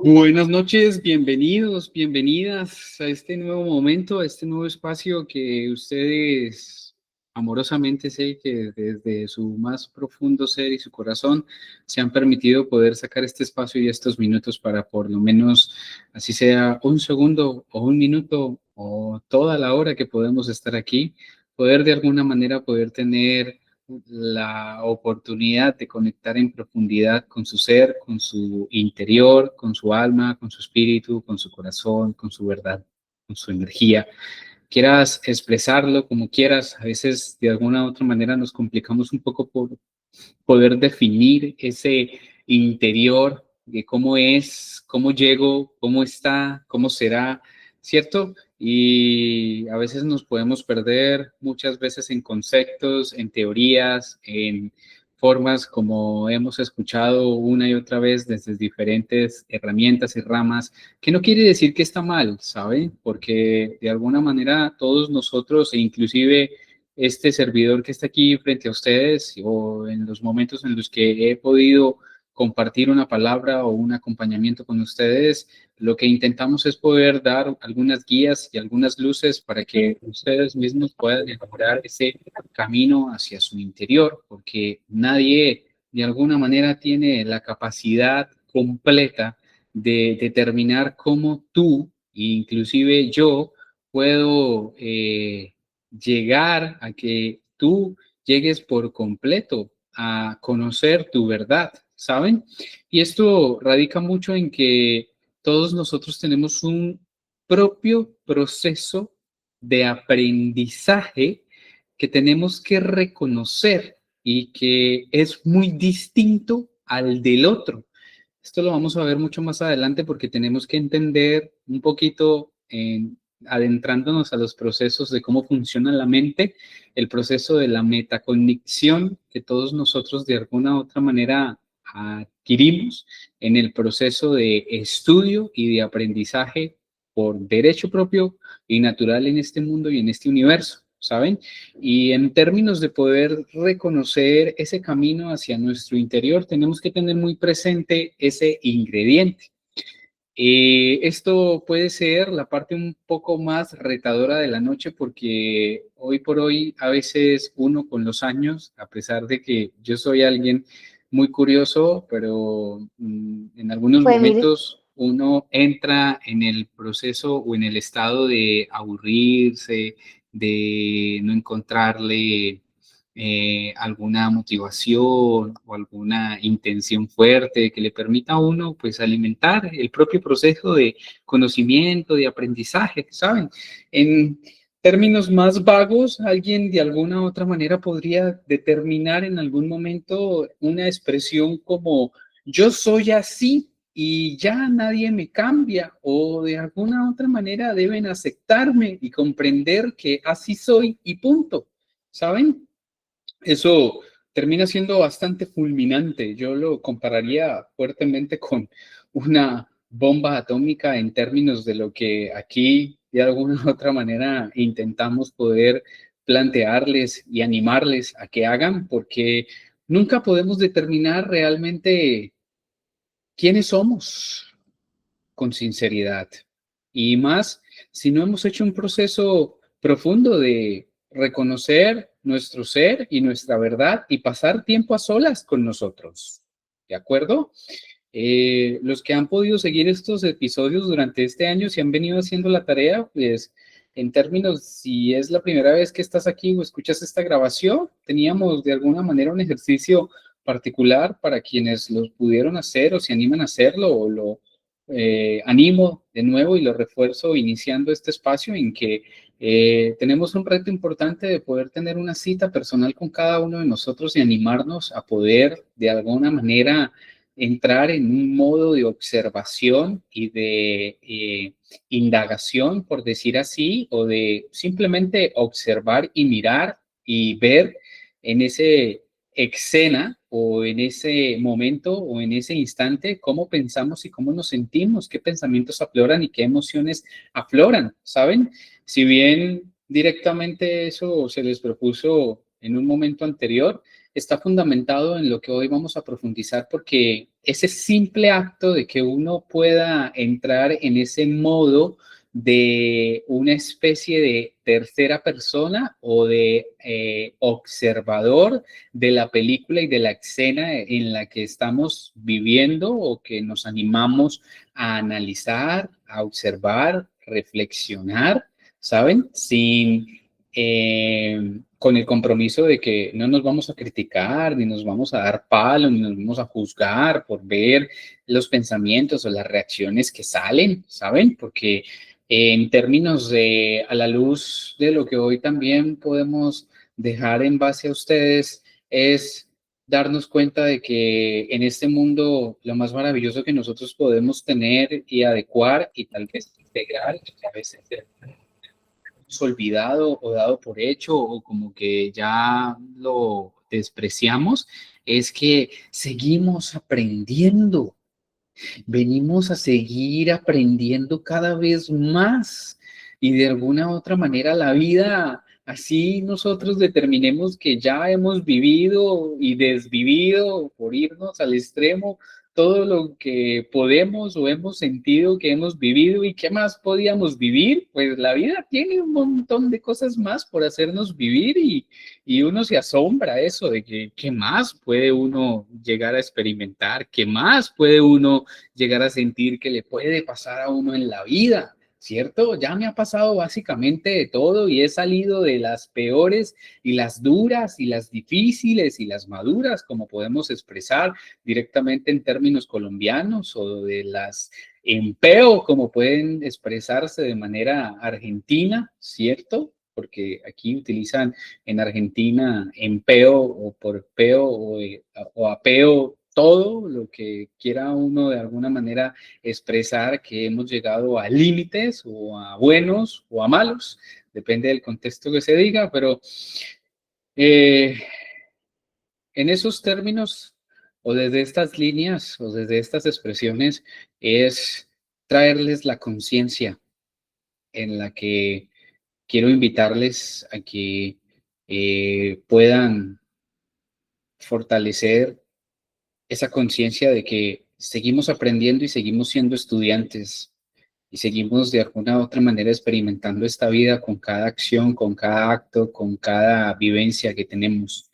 Buenas noches, bienvenidos, bienvenidas a este nuevo momento, a este nuevo espacio que ustedes amorosamente sé que desde su más profundo ser y su corazón se han permitido poder sacar este espacio y estos minutos para por lo menos, así sea un segundo o un minuto o toda la hora que podemos estar aquí, poder de alguna manera poder tener la oportunidad de conectar en profundidad con su ser, con su interior, con su alma, con su espíritu, con su corazón, con su verdad, con su energía. Quieras expresarlo como quieras, a veces de alguna u otra manera nos complicamos un poco por poder definir ese interior de cómo es, cómo llego, cómo está, cómo será, ¿cierto? Y a veces nos podemos perder muchas veces en conceptos, en teorías, en formas como hemos escuchado una y otra vez desde diferentes herramientas y ramas, que no quiere decir que está mal, ¿saben? Porque de alguna manera todos nosotros, e inclusive este servidor que está aquí frente a ustedes o en los momentos en los que he podido compartir una palabra o un acompañamiento con ustedes, lo que intentamos es poder dar algunas guías y algunas luces para que ustedes mismos puedan elaborar ese camino hacia su interior, porque nadie de alguna manera tiene la capacidad completa de determinar cómo tú, inclusive yo, puedo llegar a que tú llegues por completo a conocer tu verdad, ¿saben? Y esto radica mucho en que todos nosotros tenemos un propio proceso de aprendizaje que tenemos que reconocer y que es muy distinto al del otro. Esto lo vamos a ver mucho más adelante porque tenemos que entender un poquito adentrándonos a los procesos de cómo funciona la mente, el proceso de la metacognición que todos nosotros de alguna u otra manera adquirimos en el proceso de estudio y de aprendizaje por derecho propio y natural en este mundo y en este universo, ¿saben? Y en términos de poder reconocer ese camino hacia nuestro interior, tenemos que tener muy presente ese ingrediente. Esto puede ser la parte un poco más retadora de la noche porque hoy por hoy a veces uno con los años, a pesar de que yo soy alguien muy curioso, pero en algunos Pues mire, momentos uno entra en el proceso o en el estado de aburrirse, de no encontrarle alguna motivación o alguna intención fuerte que le permita a uno pues alimentar el propio proceso de conocimiento, de aprendizaje, ¿saben? En términos más vagos, alguien de alguna u otra manera podría determinar en algún momento una expresión como yo soy así y ya nadie me cambia o de alguna otra manera deben aceptarme y comprender que así soy y punto, ¿saben? Eso termina siendo bastante fulminante. Yo lo compararía fuertemente con una bomba atómica en términos de lo que aquí de alguna u otra manera intentamos poder plantearles y animarles a que hagan, porque nunca podemos determinar realmente quiénes somos con sinceridad. Y más si no hemos hecho un proceso profundo de reconocer nuestro ser y nuestra verdad y pasar tiempo a solas con nosotros. ¿De acuerdo? Los que han podido seguir estos episodios durante este año, si han venido haciendo la tarea, pues en términos, si es la primera vez que estás aquí o escuchas esta grabación, teníamos de alguna manera un ejercicio particular para quienes lo pudieron hacer o se animan a hacerlo o lo animo de nuevo y lo refuerzo iniciando este espacio en que tenemos un reto importante de poder tener una cita personal con cada uno de nosotros y animarnos a poder de alguna manera entrar en un modo de observación y de indagación, por decir así, o de simplemente observar y mirar y ver en ese escena o en ese momento o en ese instante cómo pensamos y cómo nos sentimos, qué pensamientos afloran y qué emociones afloran, ¿saben? Si bien directamente eso se les propuso en un momento anterior, está fundamentado en lo que hoy vamos a profundizar, porque ese simple acto de que uno pueda entrar en ese modo de una especie de tercera persona o de observador de la película y de la escena en la que estamos viviendo o que nos animamos a analizar, a observar, reflexionar, ¿saben? Con el compromiso de que no nos vamos a criticar, ni nos vamos a dar palo, ni nos vamos a juzgar por ver los pensamientos o las reacciones que salen, ¿saben? Porque en términos de, a la luz de lo que hoy también podemos dejar en base a ustedes, es darnos cuenta de que en este mundo lo más maravilloso que nosotros podemos tener y adecuar y tal vez integrar, que a veces es olvidado o dado por hecho o como que ya lo despreciamos, es que seguimos aprendiendo. Venimos a seguir aprendiendo cada vez más y de alguna u otra manera la vida, así nosotros determinemos que ya hemos vivido y desvivido por irnos al extremo todo lo que podemos o hemos sentido que hemos vivido y qué más podíamos vivir, pues la vida tiene un montón de cosas más por hacernos vivir y uno se asombra eso de que qué más puede uno llegar a experimentar, qué más puede uno llegar a sentir que le puede pasar a uno en la vida, ¿cierto? Ya me ha pasado básicamente de todo y he salido de las peores y las duras y las difíciles y las maduras, como podemos expresar directamente en términos colombianos, o de las empeo, como pueden expresarse de manera argentina, ¿cierto? Porque aquí utilizan en Argentina empeo o porpeo o apeo, todo lo que quiera uno de alguna manera expresar que hemos llegado a límites o a buenos o a malos, depende del contexto que se diga, pero eh, en esos términos o desde estas líneas o desde estas expresiones es traerles la conciencia en la que quiero invitarles a que puedan fortalecer esa conciencia de que seguimos aprendiendo y seguimos siendo estudiantes y seguimos de alguna u otra manera experimentando esta vida con cada acción, con cada acto, con cada vivencia que tenemos.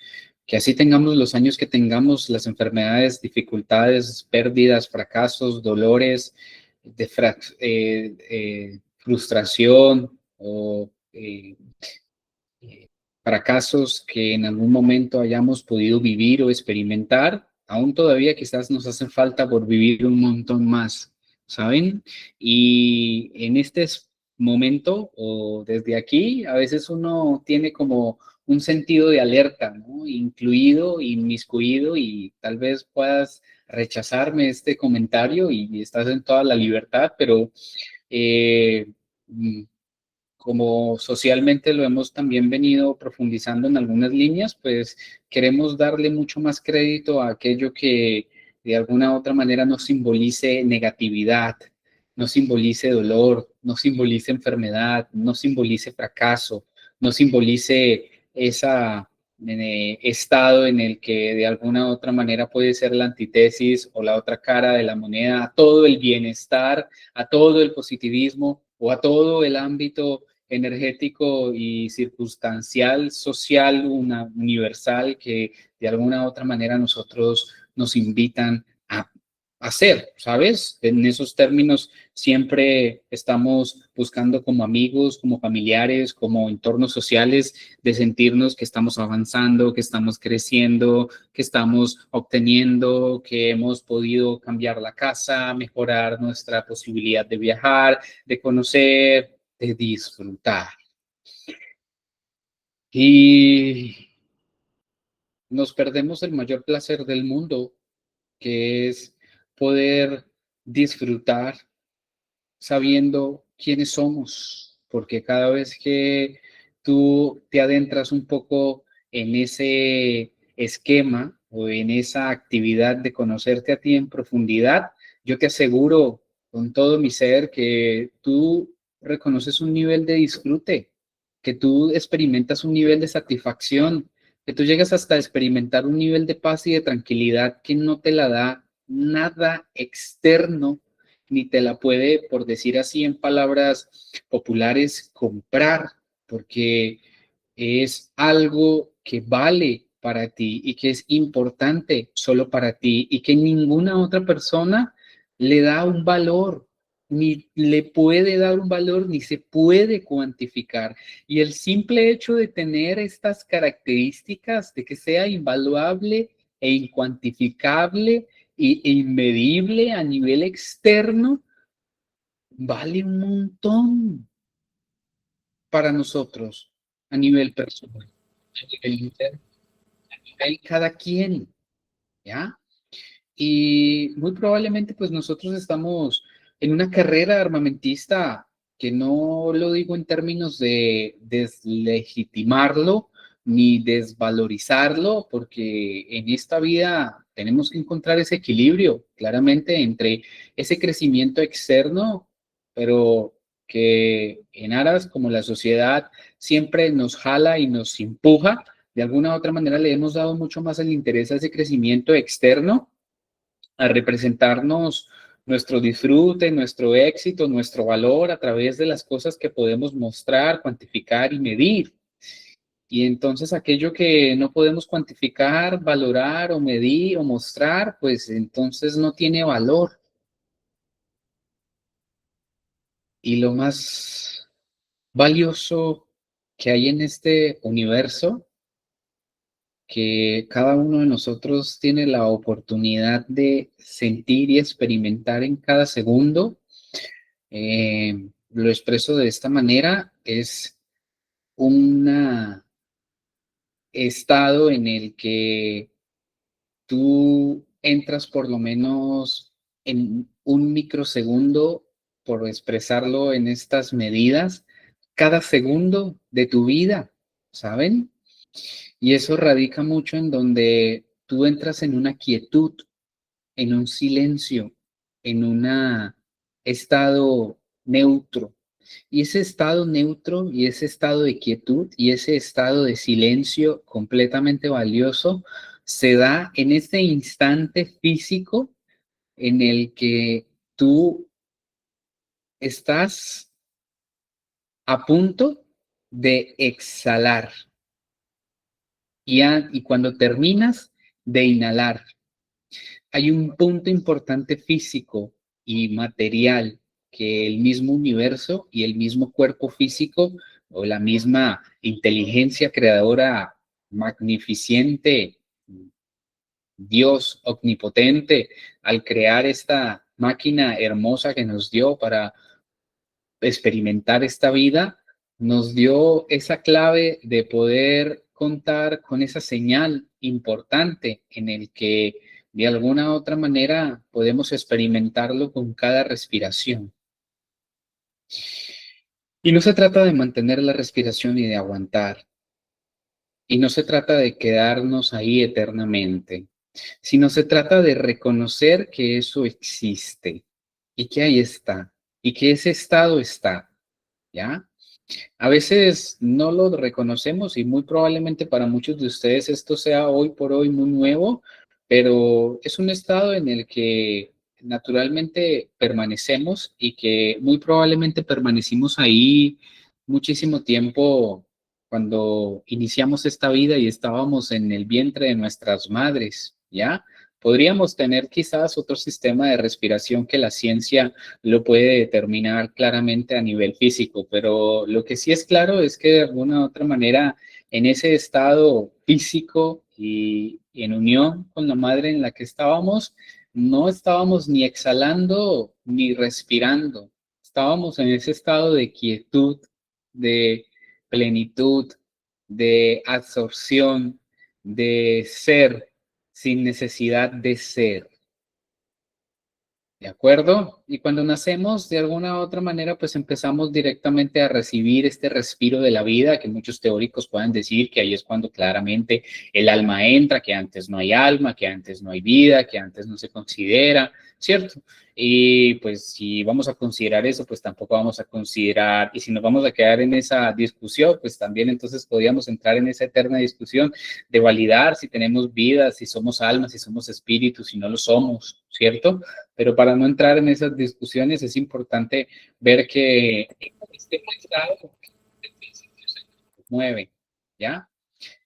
Que así tengamos los años que tengamos, las enfermedades, dificultades, pérdidas, fracasos, dolores, frustración o fracasos que en algún momento hayamos podido vivir o experimentar, aún todavía quizás nos hacen falta por vivir un montón más, ¿saben? Y en este momento o desde aquí, a veces uno tiene como un sentido de alerta, ¿no? Incluido, inmiscuido, y tal vez puedas rechazarme este comentario y estás en toda la libertad, pero eh, como socialmente lo hemos también venido profundizando en algunas líneas, pues queremos darle mucho más crédito a aquello que de alguna u otra manera nos simbolice negatividad, no simbolice dolor, no simbolice enfermedad, no simbolice fracaso, no simbolice esa estado en el que de alguna u otra manera puede ser la antítesis o la otra cara de la moneda a todo el bienestar, a todo el positivismo o a todo el ámbito energético y circunstancial, social, universal, que de alguna u otra manera nosotros nos invitan a hacer, ¿sabes? En esos términos siempre estamos buscando como amigos, como familiares, como entornos sociales, de sentirnos que estamos avanzando, que estamos creciendo, que estamos obteniendo, que hemos podido cambiar la casa, mejorar nuestra posibilidad de viajar, de conocer, de disfrutar. Y nos perdemos el mayor placer del mundo, que es poder disfrutar sabiendo quiénes somos, porque cada vez que tú te adentras un poco en ese esquema o en esa actividad de conocerte a ti en profundidad, yo te aseguro con todo mi ser que tú reconoces un nivel de disfrute, que tú experimentas un nivel de satisfacción, que tú llegas hasta experimentar un nivel de paz y de tranquilidad que no te la da nada externo, ni te la puede, por decir así en palabras populares, comprar, porque es algo que vale para ti y que es importante solo para ti y que ninguna otra persona le da un valor, ni le puede dar un valor, ni se puede cuantificar. Y el simple hecho de tener estas características, de que sea invaluable e incuantificable e inmedible a nivel externo, vale un montón para nosotros a nivel personal, a nivel interno, a nivel cada quien, ¿ya? Y muy probablemente pues nosotros estamos en una carrera armamentista que no lo digo en términos de deslegitimarlo ni desvalorizarlo, porque en esta vida tenemos que encontrar ese equilibrio claramente entre ese crecimiento externo, pero que en aras como la sociedad siempre nos jala y nos empuja, de alguna u otra manera le hemos dado mucho más el interés a ese crecimiento externo, a representarnos nuestro disfrute, nuestro éxito, nuestro valor a través de las cosas que podemos mostrar, cuantificar y medir. Y entonces aquello que no podemos cuantificar, valorar o medir o mostrar, pues entonces no tiene valor. Y lo más valioso que hay en este universo, que cada uno de nosotros tiene la oportunidad de sentir y experimentar en cada segundo, lo expreso de esta manera, es un estado en el que tú entras por lo menos en un microsegundo, por expresarlo en estas medidas, cada segundo de tu vida, ¿saben? Y eso radica mucho en donde tú entras en una quietud, en un silencio, en un estado neutro. Y ese estado neutro y ese estado de quietud y ese estado de silencio completamente valioso se da en este instante físico en el que tú estás a punto de exhalar y cuando terminas de inhalar. Hay un punto importante físico y material que el mismo universo y el mismo cuerpo físico o la misma inteligencia creadora magnificente, Dios omnipotente, al crear esta máquina hermosa que nos dio para experimentar esta vida, nos dio esa clave de poder contar con esa señal importante en el que de alguna u otra manera podemos experimentarlo con cada respiración. Y no se trata de mantener la respiración y de aguantar. Y no se trata de quedarnos ahí eternamente, sino se trata de reconocer que eso existe y que ahí está y que ese estado está, ¿ya? A veces no lo reconocemos y muy probablemente para muchos de ustedes esto sea hoy por hoy muy nuevo, pero es un estado en el que naturalmente permanecemos y que muy probablemente permanecimos ahí muchísimo tiempo cuando iniciamos esta vida y estábamos en el vientre de nuestras madres, ¿ya? Podríamos tener quizás otro sistema de respiración que la ciencia lo puede determinar claramente a nivel físico, pero lo que sí es claro es que de alguna u otra manera en ese estado físico y en unión con la madre en la que estábamos, no estábamos ni exhalando ni respirando, estábamos en ese estado de quietud, de plenitud, de absorción, de ser sin necesidad de ser. ¿De acuerdo? Y cuando nacemos, de alguna u otra manera, pues empezamos directamente a recibir este respiro de la vida, que muchos teóricos pueden decir que ahí es cuando claramente el alma entra, que antes no hay alma, que antes no hay vida, que antes no se considera, ¿cierto? Y pues si vamos a considerar eso, pues tampoco vamos a considerar, y si nos vamos a quedar en esa discusión, pues también entonces podríamos entrar en esa eterna discusión de validar si tenemos vida, si somos almas, si somos espíritus, si no lo somos, ¿cierto? Pero para no entrar en esas discusiones es importante ver que este estado se mueve, ¿ya?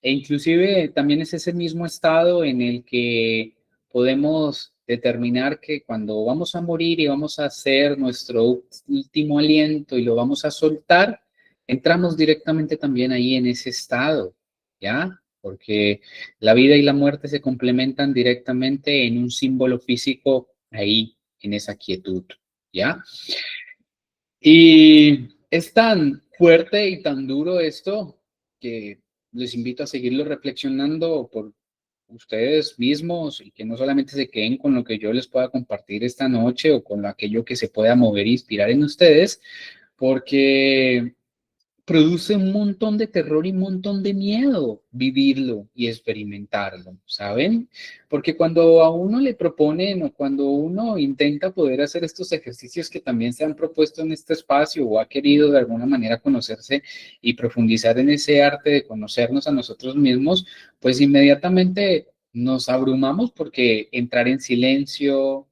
E inclusive también es ese mismo estado en el que podemos determinar que cuando vamos a morir y vamos a hacer nuestro último aliento y lo vamos a soltar, entramos directamente también ahí en ese estado, ¿ya? Porque la vida y la muerte se complementan directamente en un símbolo físico ahí, en esa quietud, ¿ya? Y es tan fuerte y tan duro esto que les invito a seguirlo reflexionando por ustedes mismos y que no solamente se queden con lo que yo les pueda compartir esta noche o con aquello que se pueda mover e inspirar en ustedes, porque produce un montón de terror y un montón de miedo vivirlo y experimentarlo, ¿saben? Porque cuando a uno le proponen o cuando uno intenta poder hacer estos ejercicios que también se han propuesto en este espacio o ha querido de alguna manera conocerse y profundizar en ese arte de conocernos a nosotros mismos, pues inmediatamente nos abrumamos porque entrar en silencio,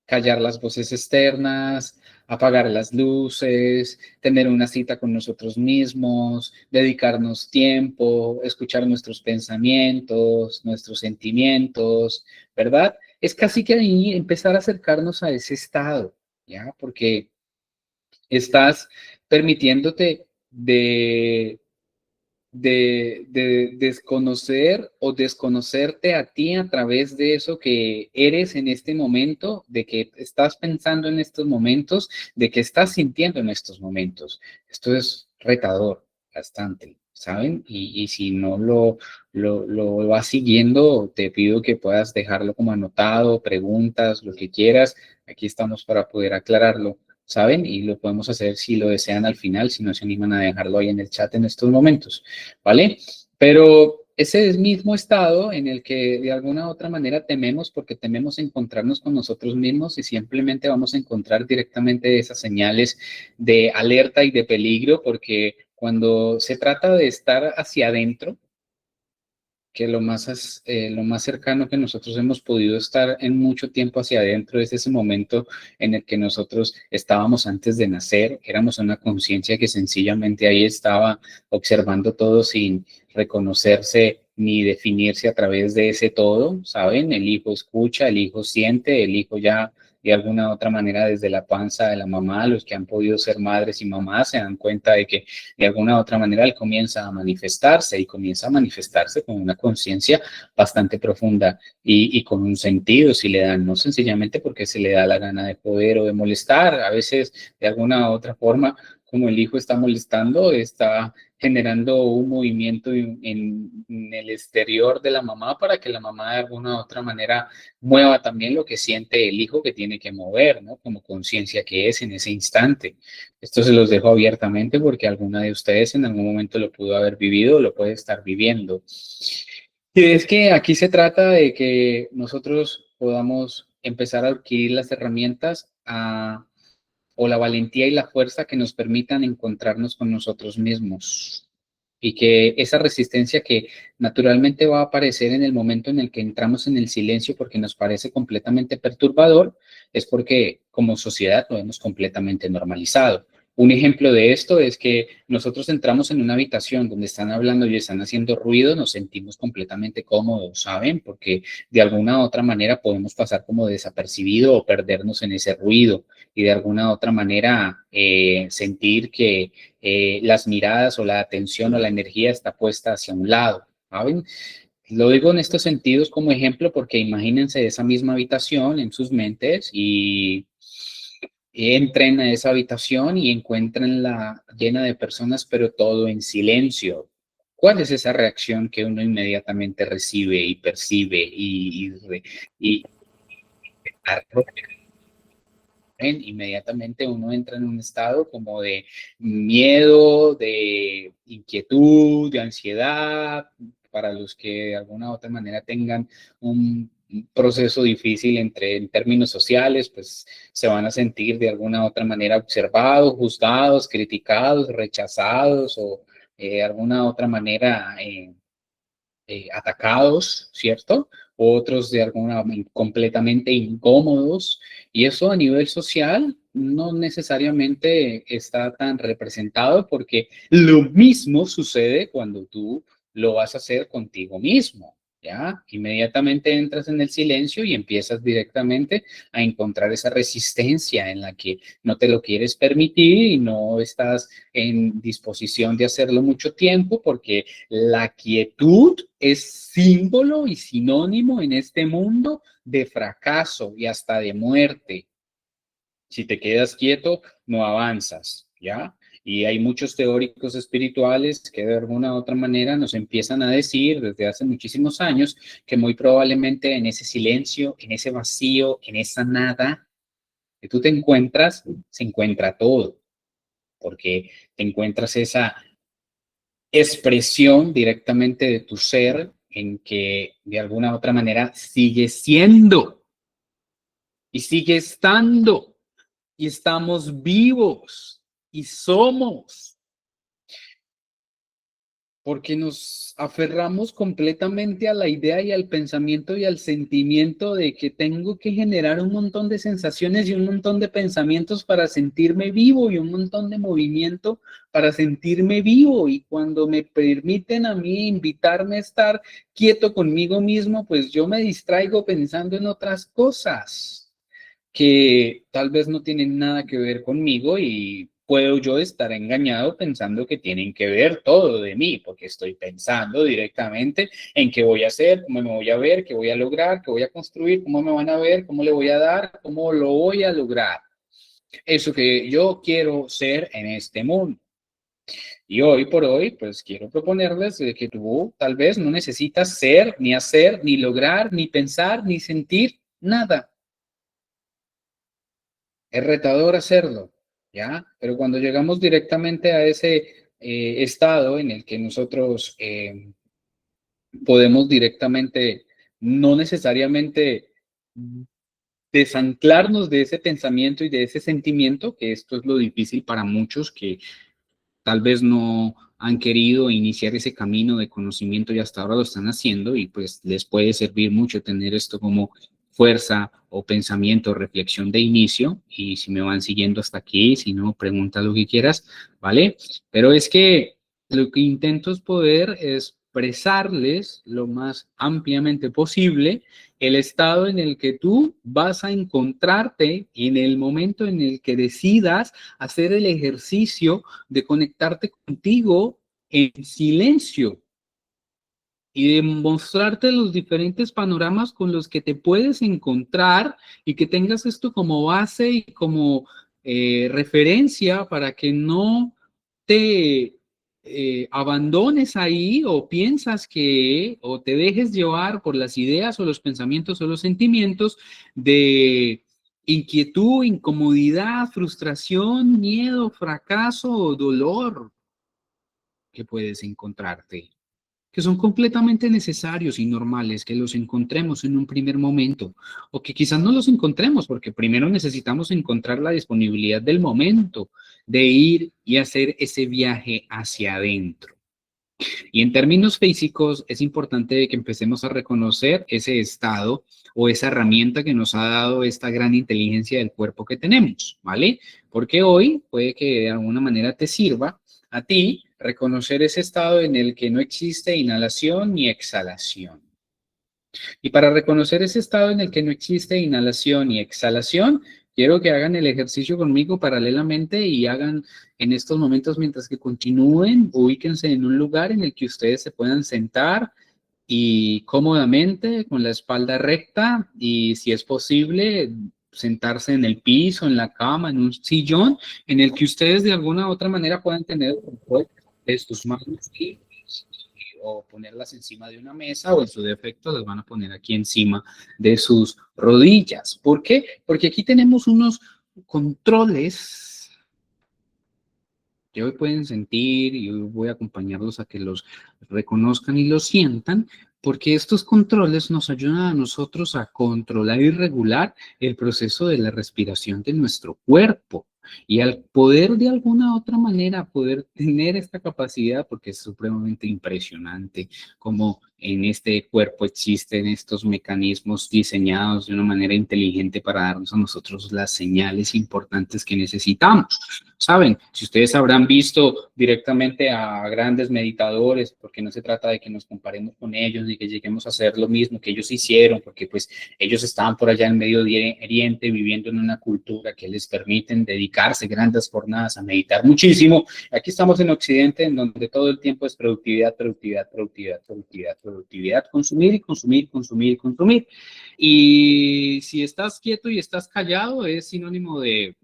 callar las voces externas, apagar las luces, tener una cita con nosotros mismos, dedicarnos tiempo, escuchar nuestros pensamientos, nuestros sentimientos, ¿verdad? Es casi que ahí empezar a acercarnos a ese estado, ¿ya? Porque estás permitiéndote de desconocer o desconocerte a ti a través de eso que eres en este momento, de que estás pensando en estos momentos, de que estás sintiendo en estos momentos. Esto es retador, bastante, ¿saben? Y si no lo vas siguiendo, te pido que puedas dejarlo como anotado, preguntas, lo que quieras. Aquí estamos para poder aclararlo. ¿Saben? Y lo podemos hacer si lo desean al final, si no se animan a dejarlo ahí en el chat en estos momentos. ¿Vale? Pero ese es mismo estado en el que de alguna u otra manera tememos porque tememos encontrarnos con nosotros mismos y simplemente vamos a encontrar directamente esas señales de alerta y de peligro porque cuando se trata de estar hacia adentro, que lo más cercano que nosotros hemos podido estar en mucho tiempo hacia adentro es ese momento en el que nosotros estábamos antes de nacer, éramos una conciencia que sencillamente ahí estaba observando todo sin reconocerse ni definirse a través de ese todo, ¿saben? El hijo escucha, el hijo siente, el hijo ya de alguna otra manera desde la panza de la mamá, los que han podido ser madres y mamás se dan cuenta de que de alguna u otra manera él comienza a manifestarse y comienza a manifestarse con una conciencia bastante profunda y con un sentido si le dan, no sencillamente porque se le da la gana de poder o de molestar, a veces de alguna u otra forma, como el hijo está molestando, está generando un movimiento en el exterior de la mamá para que la mamá de alguna u otra manera mueva también lo que siente el hijo que tiene que mover, ¿no? Como conciencia que es en ese instante. Esto se los dejo abiertamente porque alguna de ustedes en algún momento lo pudo haber vivido o lo puede estar viviendo. Y es que aquí se trata de que nosotros podamos empezar a adquirir las herramientas o la valentía y la fuerza que nos permitan encontrarnos con nosotros mismos. Y que esa resistencia que naturalmente va a aparecer en el momento en el que entramos en el silencio porque nos parece completamente perturbador, es porque como sociedad lo hemos completamente normalizado. Un ejemplo de esto es que nosotros entramos en una habitación donde están hablando y están haciendo ruido, nos sentimos completamente cómodos, ¿saben? Porque de alguna u otra manera podemos pasar como desapercibido o perdernos en ese ruido y de alguna u otra manera sentir que las miradas o la atención o la energía está puesta hacia un lado, ¿saben? Lo digo en estos sentidos como ejemplo porque imagínense esa misma habitación en sus mentes y entren a esa habitación y encuentrenla llena de personas, pero todo en silencio. ¿Cuál es esa reacción que uno inmediatamente recibe y percibe y inmediatamente uno entra en un estado como de miedo, de inquietud, de ansiedad, para los que de alguna u otra manera tengan un un proceso difícil en términos sociales, pues se van a sentir de alguna u otra manera observados, juzgados, criticados, rechazados o de alguna otra manera atacados, ¿cierto? Otros de alguna manera completamente incómodos. Y eso a nivel social no necesariamente está tan representado porque lo mismo sucede cuando tú lo vas a hacer contigo mismo. ¿Ya? Inmediatamente entras en el silencio y empiezas directamente a encontrar esa resistencia en la que no te lo quieres permitir y no estás en disposición de hacerlo mucho tiempo porque la quietud es símbolo y sinónimo en este mundo de fracaso y hasta de muerte. Si te quedas quieto, no avanzas, ¿ya? Y hay muchos teóricos espirituales que de alguna u otra manera nos empiezan a decir desde hace muchísimos años que muy probablemente en ese silencio, en ese vacío, en esa nada que tú te encuentras, se encuentra todo, porque te encuentras esa expresión directamente de tu ser en que de alguna u otra manera sigue siendo y sigue estando y estamos vivos y somos, porque nos aferramos completamente a la idea y al pensamiento y al sentimiento de que tengo que generar un montón de sensaciones y un montón de pensamientos para sentirme vivo y un montón de movimiento para sentirme vivo. Y cuando me permiten a mí invitarme a estar quieto conmigo mismo, pues yo me distraigo pensando en otras cosas que tal vez no tienen nada que ver conmigo y puedo yo estar engañado pensando que tienen que ver todo de mí, porque estoy pensando directamente en qué voy a hacer, cómo me voy a ver, qué voy a lograr, qué voy a construir, cómo me van a ver, cómo le voy a dar, cómo lo voy a lograr. Eso que yo quiero ser en este mundo. Y hoy por hoy, pues quiero proponerles de que tú tal vez no necesitas ser, ni hacer, ni lograr, ni pensar, ni sentir nada. Es retador hacerlo, ¿ya? Pero cuando llegamos directamente a ese estado en el que nosotros podemos directamente, no necesariamente desanclarnos de ese pensamiento y de ese sentimiento, que esto es lo difícil para muchos que tal vez no han querido iniciar ese camino de conocimiento y hasta ahora lo están haciendo y pues les puede servir mucho tener esto como fuerza o pensamiento, reflexión de inicio y si me van siguiendo hasta aquí, si no, pregunta lo que quieras, ¿vale? Pero es que lo que intento es poder expresarles lo más ampliamente posible el estado en el que tú vas a encontrarte en el momento en el que decidas hacer el ejercicio de conectarte contigo en silencio y de mostrarte los diferentes panoramas con los que te puedes encontrar y que tengas esto como base y como referencia para que no te abandones ahí o piensas que o te dejes llevar por las ideas o los pensamientos o los sentimientos de inquietud, incomodidad, frustración, miedo, fracaso o dolor que puedes encontrarte, que son completamente necesarios y normales que los encontremos en un primer momento, o que quizás no los encontremos, porque primero necesitamos encontrar la disponibilidad del momento de ir y hacer ese viaje hacia adentro. Y en términos físicos, es importante que empecemos a reconocer ese estado o esa herramienta que nos ha dado esta gran inteligencia del cuerpo que tenemos, ¿vale? Porque hoy puede que de alguna manera te sirva a ti reconocer ese estado en el que no existe inhalación ni exhalación. Y para reconocer ese estado en el que no existe inhalación y exhalación, quiero que hagan el ejercicio conmigo paralelamente y hagan en estos momentos, mientras que continúen, ubíquense en un lugar en el que ustedes se puedan sentar y cómodamente, con la espalda recta y si es posible, sentarse en el piso, en la cama, en un sillón, en el que ustedes de alguna u otra manera puedan tener el control de sus manos o ponerlas encima de una mesa o en su defecto las van a poner aquí encima de sus rodillas. ¿Por qué? Porque aquí tenemos unos controles que hoy pueden sentir y hoy voy a acompañarlos a que los reconozcan y los sientan, Porque estos controles nos ayudan a nosotros a controlar y regular el proceso de la respiración de nuestro cuerpo. Y al poder de alguna u otra manera poder tener esta capacidad, porque es supremamente impresionante cómo en este cuerpo existen estos mecanismos diseñados de una manera inteligente para darnos a nosotros las señales importantes que necesitamos. Saben, si ustedes habrán visto directamente a grandes meditadores, porque no se trata de que nos comparemos con ellos ni que lleguemos a hacer lo mismo que ellos hicieron, porque pues ellos estaban por allá en Medio Oriente viviendo en una cultura que les permiten dedicarse grandes jornadas a meditar muchísimo. Aquí estamos en Occidente, en donde todo el tiempo es productividad, productividad, productividad, productividad, productividad, consumir y consumir, consumir y consumir. Y si estás quieto y estás callado, es sinónimo de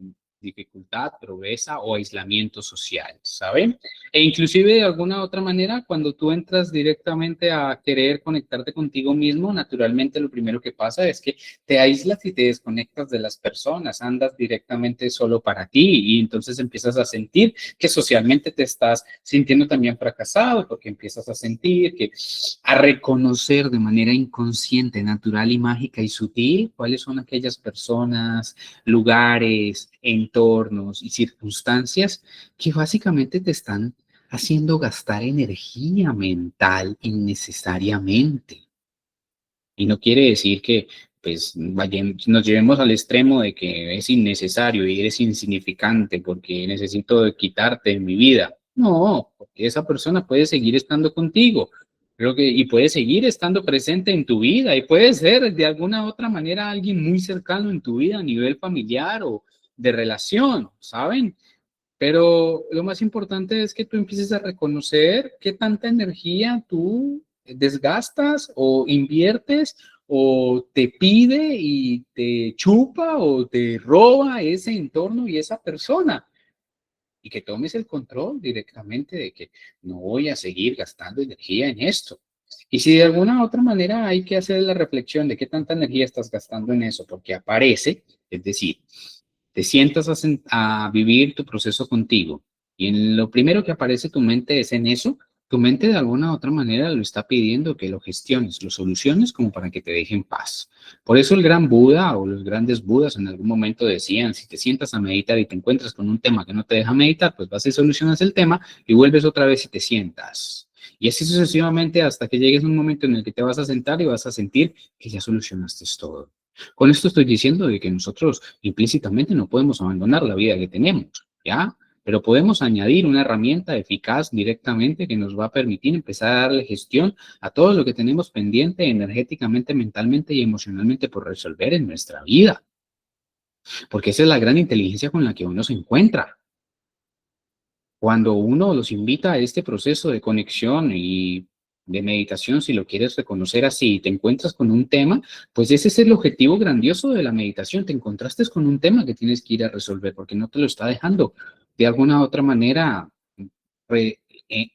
dificultad, pobreza o aislamiento social, ¿saben? E inclusive de alguna otra manera, cuando tú entras directamente a querer conectarte contigo mismo, naturalmente lo primero que pasa es que te aíslas y te desconectas de las personas, andas directamente solo para ti y entonces empiezas a sentir que socialmente te estás sintiendo también fracasado porque empiezas a sentir que a reconocer de manera inconsciente, natural y mágica y sutil cuáles son aquellas personas, lugares, entornos y circunstancias que básicamente te están haciendo gastar energía mental innecesariamente. Y no quiere decir que pues nos llevemos al extremo de que es innecesario y eres insignificante porque necesito quitarte de mi vida. No, porque esa persona puede seguir estando contigo. Creo que, y puede seguir estando presente en tu vida y puede ser de alguna otra manera alguien muy cercano en tu vida a nivel familiar o de relación, ¿saben? Pero lo más importante es que tú empieces a reconocer qué tanta energía tú desgastas o inviertes o te pide y te chupa o te roba ese entorno y esa persona. Y que tomes el control directamente de que no voy a seguir gastando energía en esto. Y si de alguna otra manera hay que hacer la reflexión de qué tanta energía estás gastando en eso, porque aparece, es decir, te sientas a vivir tu proceso contigo y en lo primero que aparece tu mente es en eso, tu mente de alguna u otra manera lo está pidiendo que lo gestiones, lo soluciones como para que te deje en paz. Por eso el gran Buda o los grandes Budas en algún momento decían, si te sientas a meditar y te encuentras con un tema que no te deja meditar, pues vas y solucionas el tema y vuelves otra vez y te sientas. Y así sucesivamente hasta que llegues a un momento en el que te vas a sentar y vas a sentir que ya solucionaste todo. Con esto estoy diciendo de que nosotros implícitamente no podemos abandonar la vida que tenemos, ¿ya? Pero podemos añadir una herramienta eficaz directamente que nos va a permitir empezar a darle gestión a todo lo que tenemos pendiente energéticamente, mentalmente y emocionalmente por resolver en nuestra vida. Porque esa es la gran inteligencia con la que uno se encuentra. Cuando uno los invita a este proceso de conexión y de meditación, si lo quieres reconocer así, te encuentras con un tema, pues ese es el objetivo grandioso de la meditación. Te encontraste con un tema que tienes que ir a resolver porque no te lo está dejando de alguna otra manera re- eh,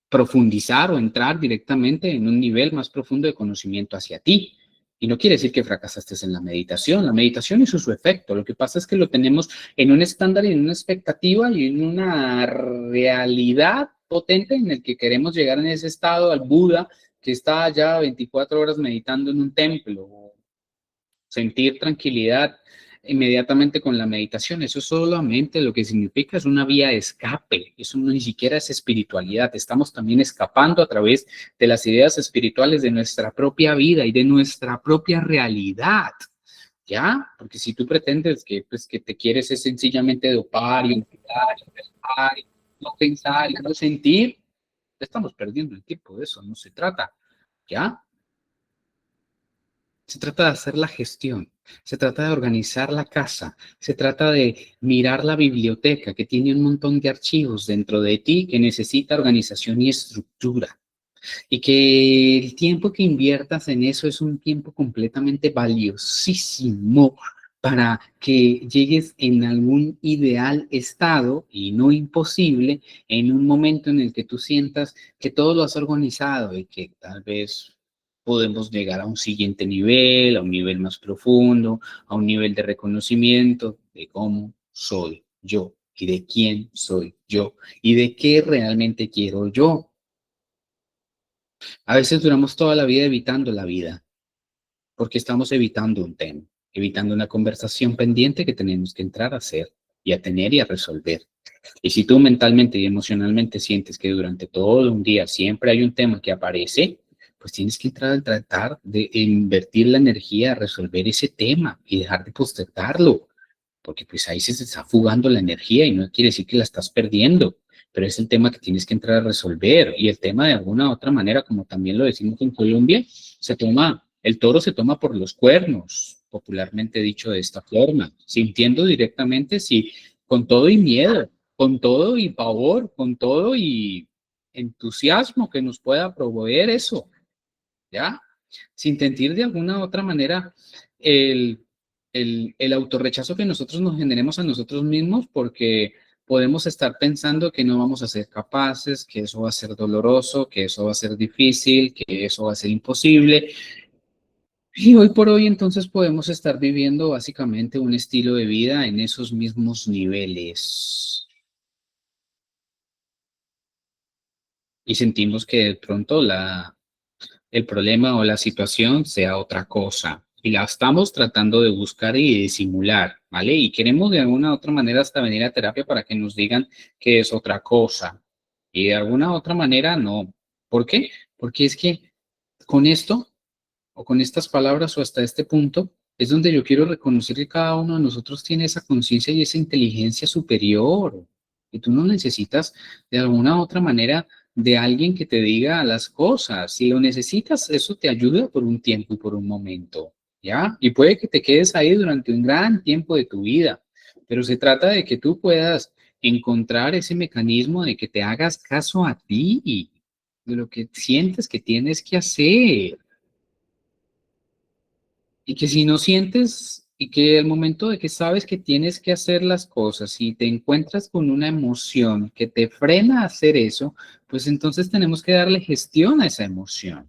profundizar o entrar directamente en un nivel más profundo de conocimiento hacia ti. Y no quiere decir que fracasaste en la meditación. La meditación hizo su efecto. Lo que pasa es que lo tenemos en un estándar y en una expectativa y en una realidad potente en el que queremos llegar en ese estado al Buda que está allá 24 horas meditando en un templo, sentir tranquilidad inmediatamente con la meditación. Eso solamente lo que significa es una vía de escape. Eso no, ni siquiera es espiritualidad. Estamos también escapando a través de las ideas espirituales de nuestra propia vida y de nuestra propia realidad. ¿Ya? Porque si tú pretendes que, pues, que te quieres es sencillamente dopar y olvidar y pensar, y no pensar y no sentir, estamos perdiendo el tiempo. De eso no se trata. ¿Ya? Se trata de hacer la gestión, se trata de organizar la casa, se trata de mirar la biblioteca que tiene un montón de archivos dentro de ti que necesita organización y estructura. Y que el tiempo que inviertas en eso es un tiempo completamente valiosísimo para que llegues en algún ideal estado y no imposible en un momento en el que tú sientas que todo lo has organizado y que tal vez podemos llegar a un siguiente nivel, a un nivel más profundo, a un nivel de reconocimiento de cómo soy yo y de quién soy yo y de qué realmente quiero yo. A veces duramos toda la vida evitando la vida, porque estamos evitando un tema, evitando una conversación pendiente que tenemos que entrar a hacer y a tener y a resolver. Y si tú mentalmente y emocionalmente sientes que durante todo un día siempre hay un tema que aparece, pues tienes que entrar a tratar de invertir la energía a resolver ese tema y dejar de postergarlo, porque pues ahí se te está fugando la energía y no quiere decir que la estás perdiendo, pero es el tema que tienes que entrar a resolver. Y el tema de alguna u otra manera, como también lo decimos en Colombia, el toro se toma por los cuernos, popularmente dicho de esta forma, sintiendo directamente si con todo y miedo, con todo y pavor, con todo y entusiasmo que nos pueda proveer eso, ¿ya? Sin sentir de alguna u otra manera el, el autorrechazo que nosotros nos generemos a nosotros mismos porque podemos estar pensando que no vamos a ser capaces, que eso va a ser doloroso, que eso va a ser difícil, que eso va a ser imposible. Y hoy por hoy entonces podemos estar viviendo básicamente un estilo de vida en esos mismos niveles y sentimos que de pronto el problema o la situación sea otra cosa. Y la estamos tratando de buscar y de disimular, ¿vale? Y queremos de alguna u otra manera hasta venir a terapia para que nos digan que es otra cosa. Y de alguna u otra manera no. ¿Por qué? Porque es que con esto o con estas palabras o hasta este punto es donde yo quiero reconocer que cada uno de nosotros tiene esa conciencia y esa inteligencia superior. Y tú no necesitas de alguna u otra manera de alguien que te diga las cosas. Si lo necesitas, eso te ayuda por un tiempo y por un momento, ¿ya? Y puede que te quedes ahí durante un gran tiempo de tu vida, pero se trata de que tú puedas encontrar ese mecanismo de que te hagas caso a ti, de lo que sientes que tienes que hacer. Y que si no sientes y que el momento de que sabes que tienes que hacer las cosas y te encuentras con una emoción que te frena a hacer eso, pues entonces tenemos que darle gestión a esa emoción.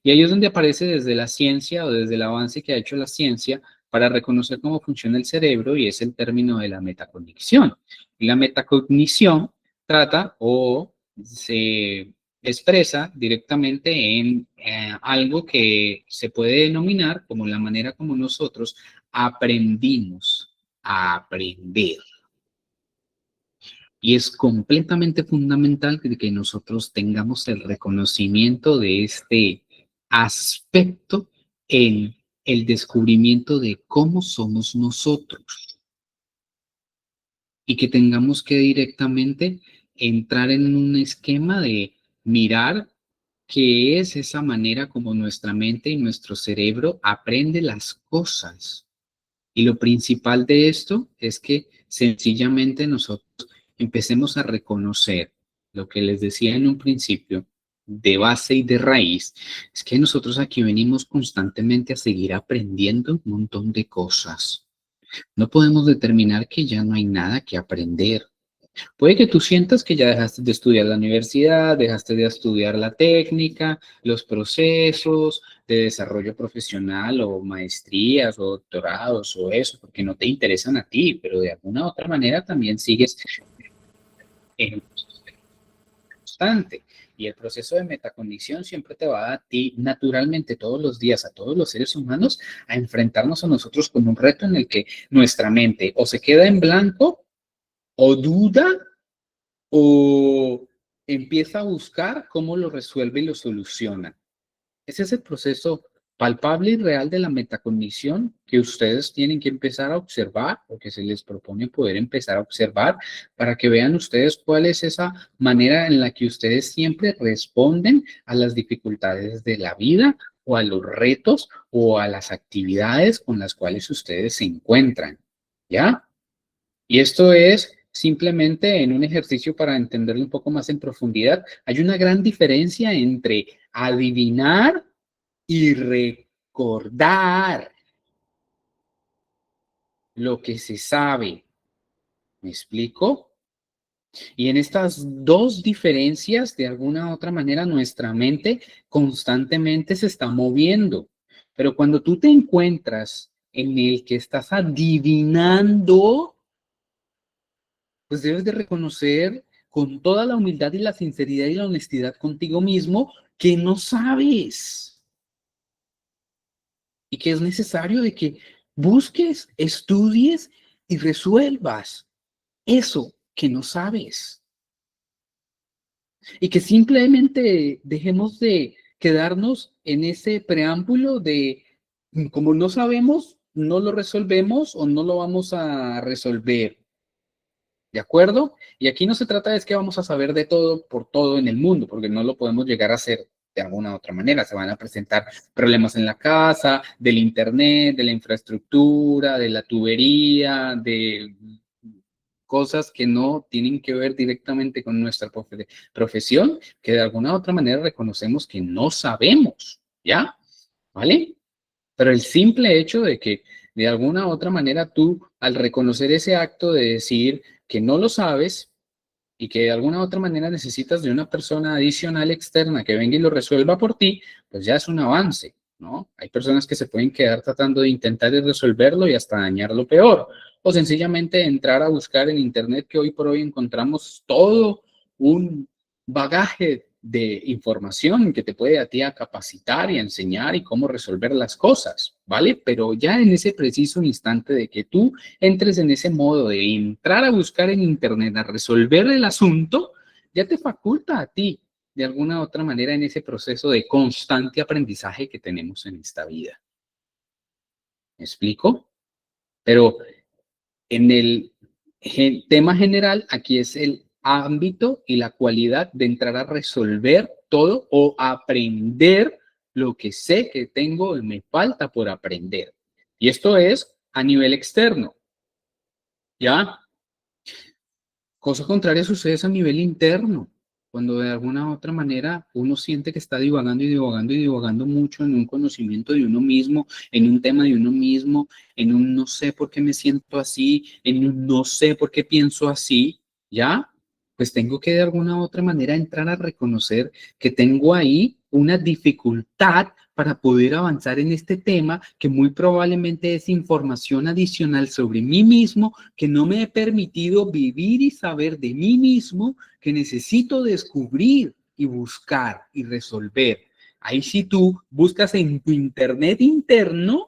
Y ahí es donde aparece desde la ciencia o desde el avance que ha hecho la ciencia para reconocer cómo funciona el cerebro y es el término de la metacognición. Y la metacognición trata o se expresa directamente en algo que se puede denominar como la manera como nosotros aprendimos a aprender. Y es completamente fundamental que nosotros tengamos el reconocimiento de este aspecto en el descubrimiento de cómo somos nosotros y que tengamos que directamente entrar en un esquema de mirar qué es esa manera como nuestra mente y nuestro cerebro aprende las cosas. Y lo principal de esto es que sencillamente nosotros empecemos a reconocer lo que les decía en un principio, de base y de raíz, es que nosotros aquí venimos constantemente a seguir aprendiendo un montón de cosas. No podemos determinar que ya no hay nada que aprender. Puede que tú sientas que ya dejaste de estudiar la universidad, dejaste de estudiar la técnica, los procesos de desarrollo profesional o maestrías o doctorados o eso, porque no te interesan a ti, pero de alguna u otra manera también sigues en un proceso constante. Y el proceso de metacognición siempre te va a ti naturalmente todos los días a todos los seres humanos a enfrentarnos a nosotros con un reto en el que nuestra mente o se queda en blanco o duda o empieza a buscar cómo lo resuelve y lo soluciona. Ese es el proceso palpable y real de la metacognición que ustedes tienen que empezar a observar o que se les propone poder empezar a observar para que vean ustedes cuál es esa manera en la que ustedes siempre responden a las dificultades de la vida o a los retos o a las actividades con las cuales ustedes se encuentran. ¿Ya? Y esto es simplemente en un ejercicio para entenderlo un poco más en profundidad. Hay una gran diferencia entre adivinar y recordar lo que se sabe. ¿Me explico? Y en estas dos diferencias, de alguna u otra manera, nuestra mente constantemente se está moviendo. Pero cuando tú te encuentras en el que estás adivinando, pues debes de reconocer con toda la humildad y la sinceridad y la honestidad contigo mismo que no sabes y que es necesario de que busques, estudies y resuelvas eso que no sabes. Y que simplemente dejemos de quedarnos en ese preámbulo de como no sabemos, no lo resolvemos o no lo vamos a resolver. ¿De acuerdo? Y aquí no se trata de que vamos a saber de todo por todo en el mundo, porque no lo podemos llegar a hacer de alguna otra manera. Se van a presentar problemas en la casa, del internet, de la infraestructura, de la tubería, de cosas que no tienen que ver directamente con nuestra profesión, que de alguna otra manera reconocemos que no sabemos, ¿ya? ¿Vale? Pero el simple hecho de que de alguna otra manera tú, al reconocer ese acto de decir que no lo sabes y que de alguna otra manera necesitas de una persona adicional externa que venga y lo resuelva por ti, pues ya es un avance, ¿no? Hay personas que se pueden quedar tratando de intentar resolverlo y hasta dañarlo peor, o sencillamente entrar a buscar en internet, que hoy por hoy encontramos todo un bagaje de información que te puede a ti a capacitar y a enseñar y cómo resolver las cosas, ¿vale? Pero ya en ese preciso instante de que tú entres en ese modo de entrar a buscar en internet, a resolver el asunto, ya te faculta a ti de alguna u otra manera en ese proceso de constante aprendizaje que tenemos en esta vida. ¿Me explico? Pero en el tema general, aquí es el ámbito y la cualidad de entrar a resolver todo o aprender lo que sé que tengo y me falta por aprender. Y esto es a nivel externo, ¿ya? Cosa contraria sucede a nivel interno, cuando de alguna u otra manera uno siente que está divagando y divagando y divagando mucho en un conocimiento de uno mismo, en un tema de uno mismo, en un no sé por qué me siento así, en un no sé por qué pienso así, ¿ya? Pues tengo que de alguna u otra manera entrar a reconocer que tengo ahí una dificultad para poder avanzar en este tema que muy probablemente es información adicional sobre mí mismo que no me he permitido vivir y saber de mí mismo, que necesito descubrir y buscar y resolver. Ahí si tú buscas en tu internet interno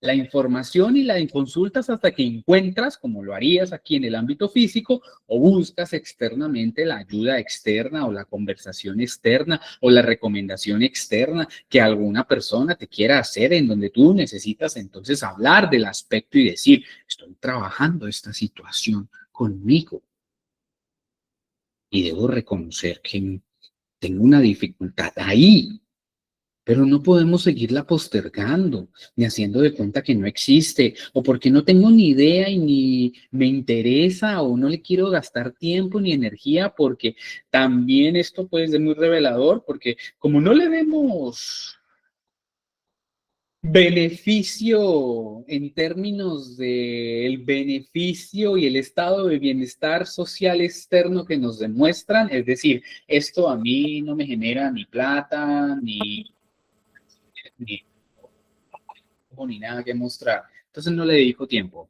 la información y la consultas hasta que encuentras, como lo harías aquí en el ámbito físico, o buscas externamente la ayuda externa o la conversación externa o la recomendación externa que alguna persona te quiera hacer en donde tú necesitas entonces hablar del aspecto y decir, estoy trabajando esta situación conmigo y debo reconocer que tengo una dificultad ahí. Pero no podemos seguirla postergando, ni haciendo de cuenta que no existe, o porque no tengo ni idea y ni me interesa, o no le quiero gastar tiempo ni energía, porque también esto puede ser muy revelador, porque como no le vemos beneficio en términos del beneficio y el estado de bienestar social externo que nos demuestran, es decir, esto a mí no me genera ni plata, ni ni nada que mostrar. Entonces no le dedico tiempo.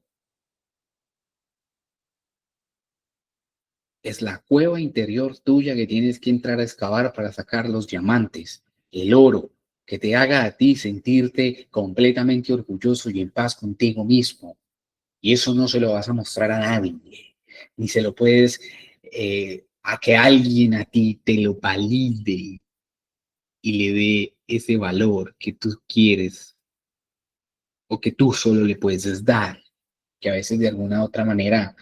Es la cueva interior tuya que tienes que entrar a excavar para sacar los diamantes, el oro, que te haga a ti sentirte completamente orgulloso y en paz contigo mismo. Y eso no se lo vas a mostrar a nadie, ni se lo puedes a que alguien a ti te lo valide y le dé ese valor que tú quieres o que tú solo le puedes dar, que a veces de alguna otra manera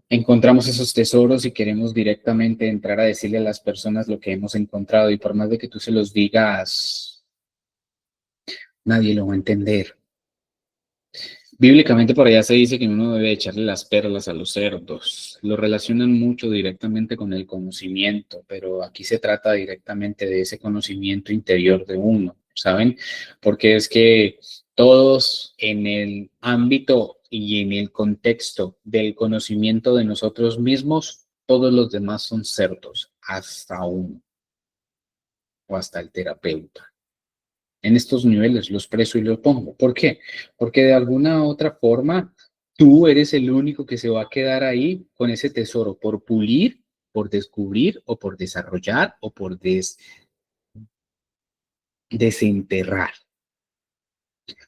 encontramos esos tesoros y queremos directamente entrar a decirle a las personas lo que hemos encontrado y por más de que tú se los digas, nadie lo va a entender. Bíblicamente por allá se dice que uno debe echarle las perlas a los cerdos. Lo relacionan mucho directamente con el conocimiento, pero aquí se trata directamente de ese conocimiento interior de uno, ¿saben? Porque es que todos en el ámbito y en el contexto del conocimiento de nosotros mismos, todos los demás son cerdos, hasta uno o hasta el terapeuta. En estos niveles los preso y los pongo. ¿Por qué? Porque de alguna otra forma Tú eres el único que se va a quedar ahí con ese tesoro por pulir, por descubrir o por desarrollar o por desenterrar.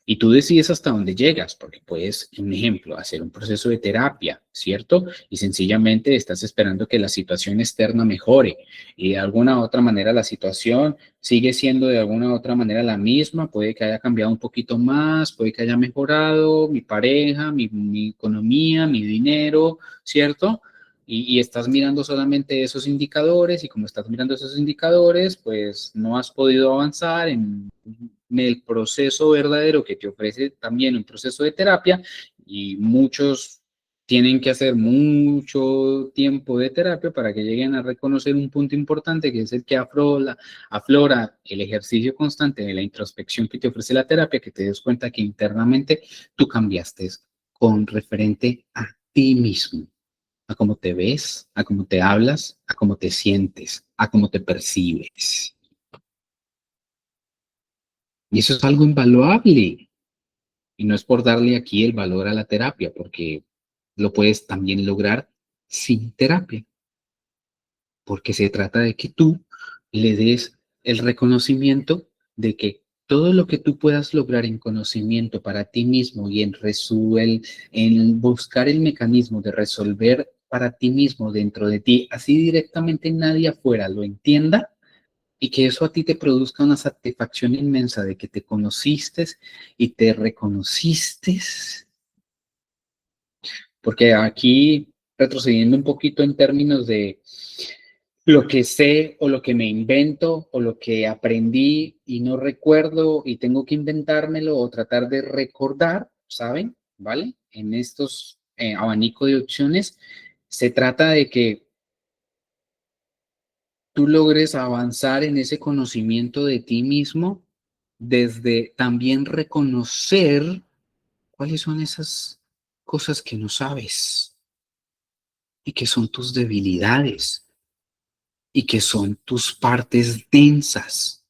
Y tú decides hasta dónde llegas, porque puedes, un ejemplo, hacer un proceso de terapia, ¿cierto? Y sencillamente estás esperando que la situación externa mejore y de alguna u otra manera la situación sigue siendo de alguna u otra manera la misma, puede que haya cambiado un poquito más, puede que haya mejorado mi pareja, mi economía, mi dinero, ¿cierto? Y estás mirando solamente esos indicadores y como estás mirando esos indicadores, pues no has podido avanzar en el proceso verdadero que te ofrece también un proceso de terapia y muchos tienen que hacer mucho tiempo de terapia para que lleguen a reconocer un punto importante que es el que aflora el ejercicio constante de la introspección que te ofrece la terapia, que te des cuenta que internamente tú cambiaste con referente a ti mismo, a cómo te ves, a cómo te hablas, a cómo te sientes, a cómo te percibes. Y eso es algo invaluable. Y no es por darle aquí el valor a la terapia, porque lo puedes también lograr sin terapia, porque se trata de que tú le des el reconocimiento de que todo lo que tú puedas lograr en conocimiento para ti mismo y en buscar el mecanismo de resolver para ti mismo dentro de ti, así directamente nadie afuera lo entienda, y que eso a ti te produzca una satisfacción inmensa de que te conociste y te reconociste, porque aquí, retrocediendo un poquito en términos de lo que sé o lo que me invento o lo que aprendí y no recuerdo y tengo que inventármelo o tratar de recordar, ¿saben? ¿Vale? En estos abanico de opciones, se trata de que tú logres avanzar en ese conocimiento de ti mismo desde también reconocer cuáles son esas cosas que no sabes y que son tus debilidades y que son tus partes densas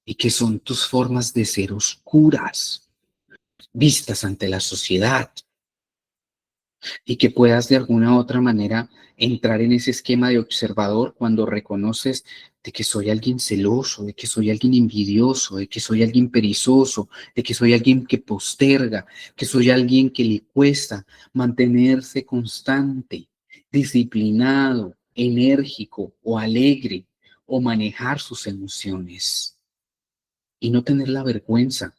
y que son tus formas de ser oscuras, vistas ante la sociedad, y que puedas de alguna u otra manera entrar en ese esquema de observador cuando reconoces de que soy alguien celoso, de que soy alguien envidioso, de que soy alguien perezoso, de que soy alguien que posterga, que soy alguien que le cuesta mantenerse constante, disciplinado, enérgico o alegre o manejar sus emociones y no tener la vergüenza,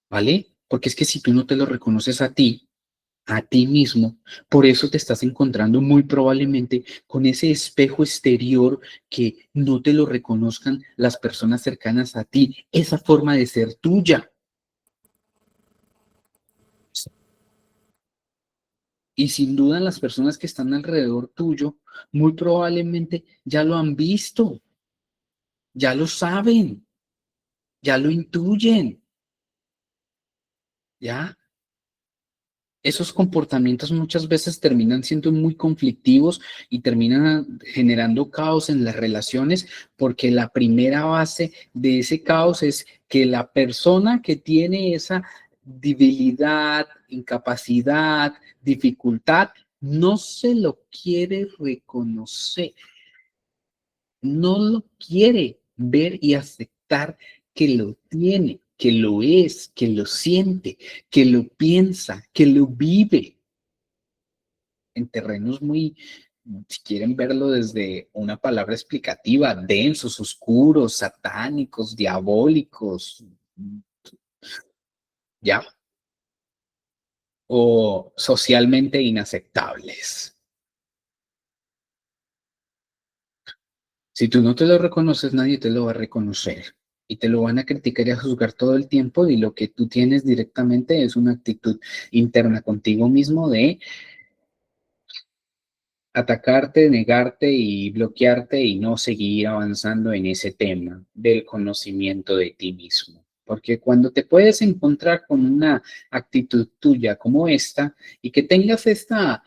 ¿vale? Porque es que si tú no te lo reconoces a ti mismo, por eso te estás encontrando muy probablemente con ese espejo exterior que no te lo reconozcan las personas cercanas a ti, esa forma de ser tuya. Y sin duda las personas que están alrededor tuyo, muy probablemente ya lo han visto, ya lo saben, ya lo intuyen, ¿ya? Esos comportamientos muchas veces terminan siendo muy conflictivos y terminan generando caos en las relaciones porque la primera base de ese caos es que la persona que tiene esa debilidad, incapacidad, dificultad, no se lo quiere reconocer, no lo quiere ver y aceptar que lo tiene, que lo es, que lo siente, que lo piensa, que lo vive en terrenos muy, si quieren verlo desde una palabra explicativa, densos, oscuros, satánicos, diabólicos, ¿ya? O socialmente inaceptables. Si tú no te lo reconoces, nadie te lo va a reconocer. Y te lo van a criticar y a juzgar todo el tiempo y lo que tú tienes directamente es una actitud interna contigo mismo de atacarte, negarte y bloquearte y no seguir avanzando en ese tema del conocimiento de ti mismo. Porque cuando te puedes encontrar con una actitud tuya como esta y que tengas esta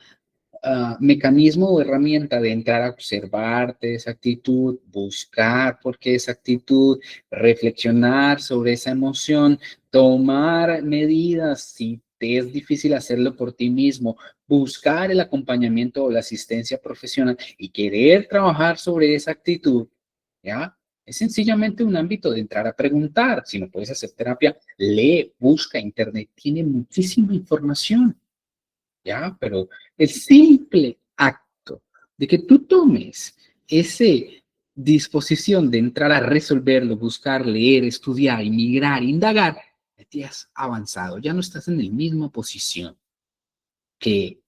mecanismo o herramienta de entrar a observarte esa actitud, buscar por qué esa actitud, reflexionar sobre esa emoción, tomar medidas si te es difícil hacerlo por ti mismo, buscar el acompañamiento o la asistencia profesional y querer trabajar sobre esa actitud, ¿ya? Es sencillamente un ámbito de entrar a preguntar. Si no puedes hacer terapia, lee, busca, internet tiene muchísima información, ¿ya? Pero el simple acto de que tú tomes ese disposición de entrar a resolverlo, buscar, leer, estudiar, inmigrar, indagar, ya has avanzado, ya no estás en la misma posición que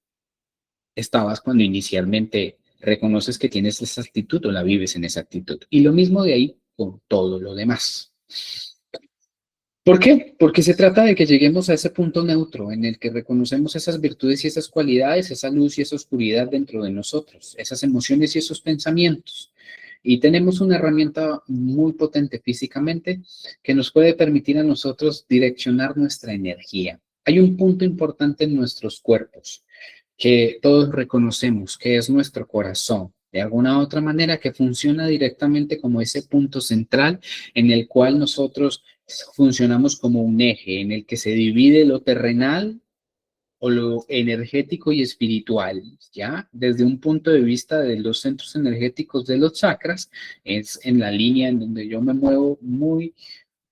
estabas cuando inicialmente reconoces que tienes esa actitud o la vives en esa actitud. Y lo mismo de ahí con todo lo demás. ¿Por qué? Porque se trata de que lleguemos a ese punto neutro en el que reconocemos esas virtudes y esas cualidades, esa luz y esa oscuridad dentro de nosotros, esas emociones y esos pensamientos. Y tenemos una herramienta muy potente físicamente que nos puede permitir a nosotros direccionar nuestra energía. Hay un punto importante en nuestros cuerpos que todos reconocemos, que es nuestro corazón, de alguna otra manera que funciona directamente como ese punto central en el cual nosotros funcionamos como un eje, en el que se divide lo terrenal o lo energético y espiritual, ¿ya? Desde un punto de vista de los centros energéticos de los chakras, es en la línea en donde yo me muevo muy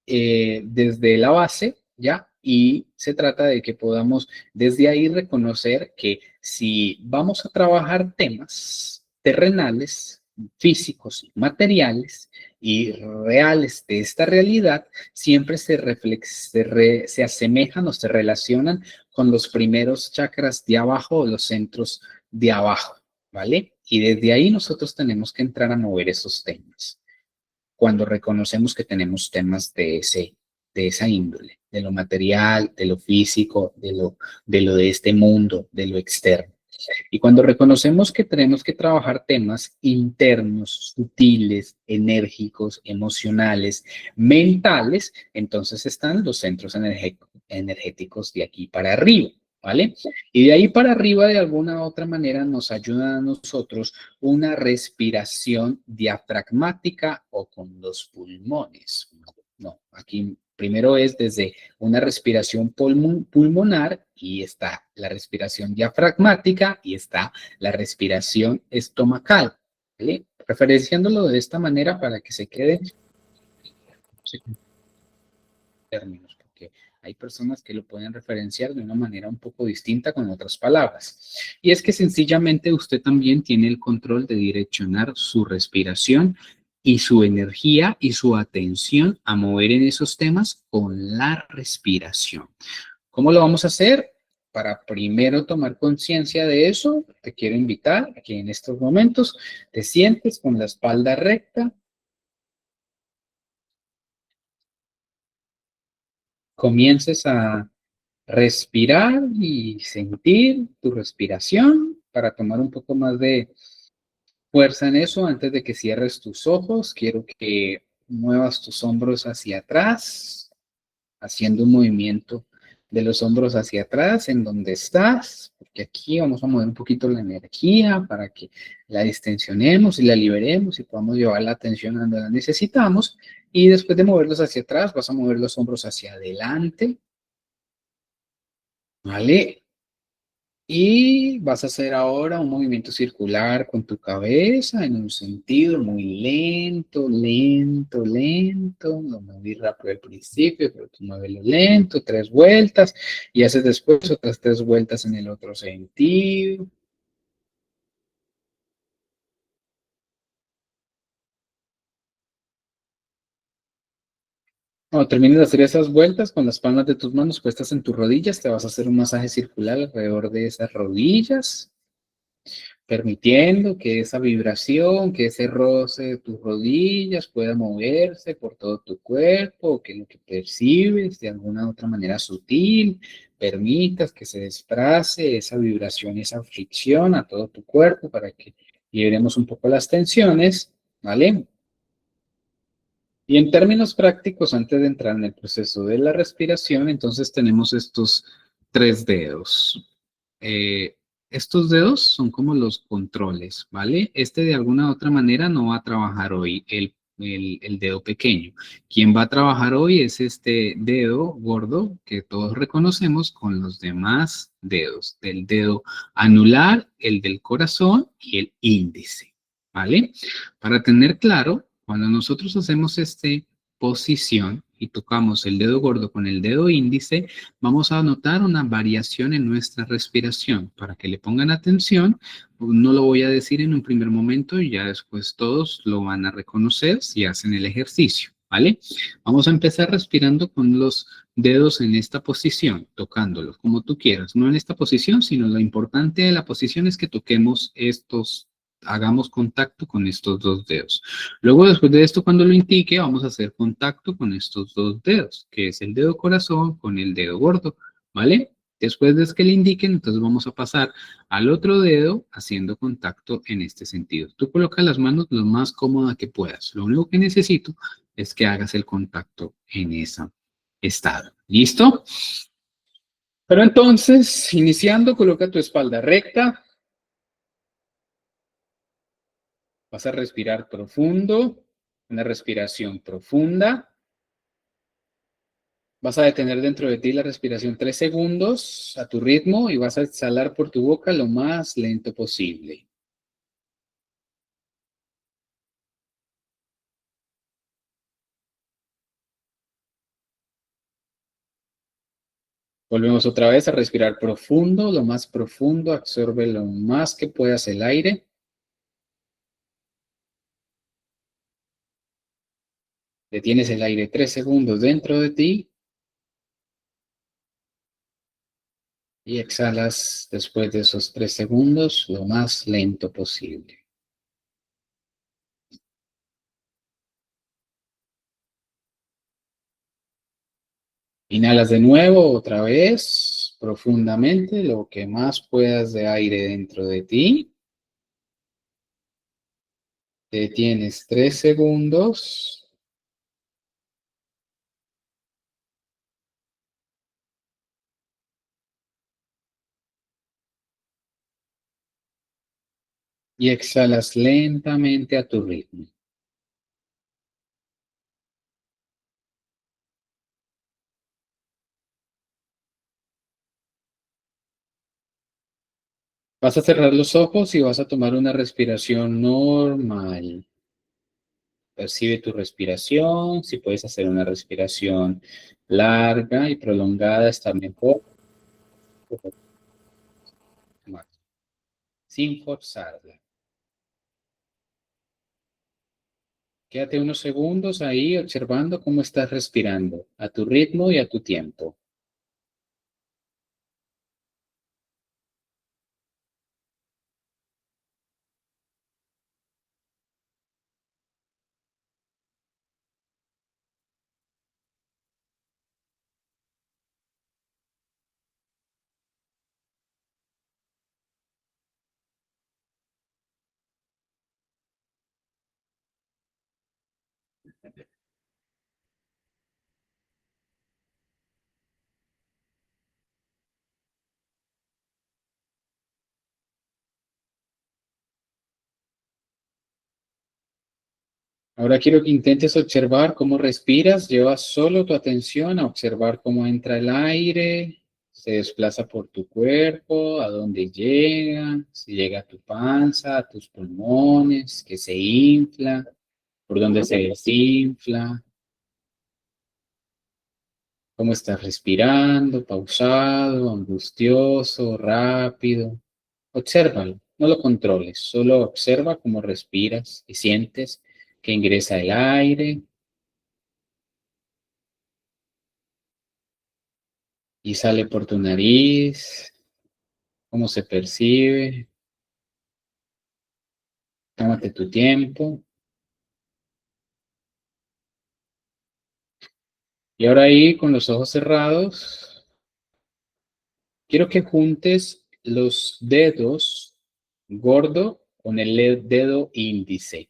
desde la base, ¿ya? Y se trata de que podamos desde ahí reconocer que si vamos a trabajar temas terrenales, físicos, materiales y reales de esta realidad, siempre se asemejan o se relacionan con los primeros chakras de abajo o los centros de abajo, ¿vale? Y desde ahí nosotros tenemos que entrar a mover esos temas cuando reconocemos que tenemos temas de esa índole, de lo material, de lo físico, de este mundo, de lo externo. Y cuando reconocemos que tenemos que trabajar temas internos, sutiles, enérgicos, emocionales, mentales, entonces están los centros energéticos de aquí para arriba, ¿vale? Y de ahí para arriba, de alguna u otra manera, nos ayuda a nosotros una respiración diafragmática o con los pulmones. No, aquí primero es desde una respiración pulmonar y está la respiración diafragmática y está la respiración estomacal, ¿vale? Referenciándolo de esta manera para que se quede términos, porque hay personas que lo pueden referenciar de una manera un poco distinta con otras palabras. Y es que sencillamente usted también tiene el control de direccionar su respiración y su energía y su atención a mover en esos temas con la respiración. ¿Cómo lo vamos a hacer? Para primero tomar conciencia de eso, te quiero invitar a que en estos momentos te sientes con la espalda recta, comiences a respirar y sentir tu respiración para tomar un poco más de fuerza en eso. Antes de que cierres tus ojos, quiero que muevas tus hombros hacia atrás, haciendo un movimiento de los hombros hacia atrás en donde estás, porque aquí vamos a mover un poquito la energía para que la distensionemos y la liberemos y podamos llevar la atención a donde la necesitamos. Y después de moverlos hacia atrás, vas a mover los hombros hacia adelante, ¿vale? Y vas a hacer ahora un movimiento circular con tu cabeza en un sentido muy lento, lento, lento. Lo moví rápido al principio, pero tú muévelo lento, 3 vueltas y haces después otras 3 vueltas en el otro sentido. Cuando termines de hacer esas vueltas con las palmas de tus manos puestas en tus rodillas, te vas a hacer un masaje circular alrededor de esas rodillas, permitiendo que esa vibración, que ese roce de tus rodillas pueda moverse por todo tu cuerpo, que lo que percibes de alguna otra manera sutil, permitas que se desplace esa vibración, esa fricción a todo tu cuerpo para que liberemos un poco las tensiones, ¿vale? Y en términos prácticos, antes de entrar en el proceso de la respiración, entonces tenemos estos 3 dedos. Estos dedos son como los controles, ¿vale? Este de alguna u otra manera no va a trabajar hoy. el dedo pequeño. Quien va a trabajar hoy es este dedo gordo que todos reconocemos con los demás dedos, del dedo anular, el del corazón y el índice, ¿vale? Para tener claro, cuando nosotros hacemos esta posición y tocamos el dedo gordo con el dedo índice, vamos a notar una variación en nuestra respiración. Para que le pongan atención, no lo voy a decir en un primer momento y ya después todos lo van a reconocer si hacen el ejercicio, ¿vale? Vamos a empezar respirando con los dedos en esta posición, tocándolos como tú quieras, no en esta posición, sino lo importante de la posición es que toquemos hagamos contacto con estos dos dedos. Luego, después de esto, cuando lo indique, vamos a hacer contacto con estos dos dedos, que es el dedo corazón con el dedo gordo, ¿vale? Después de que le indiquen, entonces vamos a pasar al otro dedo haciendo contacto en este sentido. Tú colocas las manos lo más cómoda que puedas. Lo único que necesito es que hagas el contacto en ese estado. ¿Listo? Pero entonces, iniciando, coloca tu espalda recta. Vas a respirar profundo, una respiración profunda. Vas a detener dentro de ti la respiración 3 segundos a tu ritmo y vas a exhalar por tu boca lo más lento posible. Volvemos otra vez a respirar profundo, lo más profundo, absorbe lo más que puedas el aire. Detienes el aire 3 segundos dentro de ti y exhalas después de esos 3 segundos lo más lento posible. Inhalas de nuevo, otra vez, profundamente, lo que más puedas de aire dentro de ti. Detienes 3 segundos. Y exhalas lentamente a tu ritmo. Vas a cerrar los ojos y vas a tomar una respiración normal. Percibe tu respiración. Si puedes hacer una respiración larga y prolongada, está mejor. Sin forzarla. Quédate unos segundos ahí observando cómo estás respirando, a tu ritmo y a tu tiempo. Ahora quiero que intentes observar cómo respiras. Llevas solo tu atención a observar cómo entra el aire, se desplaza por tu cuerpo, a dónde llega, si llega a tu panza, a tus pulmones, que se infla, por dónde se desinfla, cómo estás respirando, pausado, angustioso, rápido. Obsérvalo, no lo controles, solo observa cómo respiras y sientes que ingresa el aire y sale por tu nariz, cómo se percibe. Tómate tu tiempo. Y ahora ahí, con los ojos cerrados, quiero que juntes los dedos gordo con el dedo índice.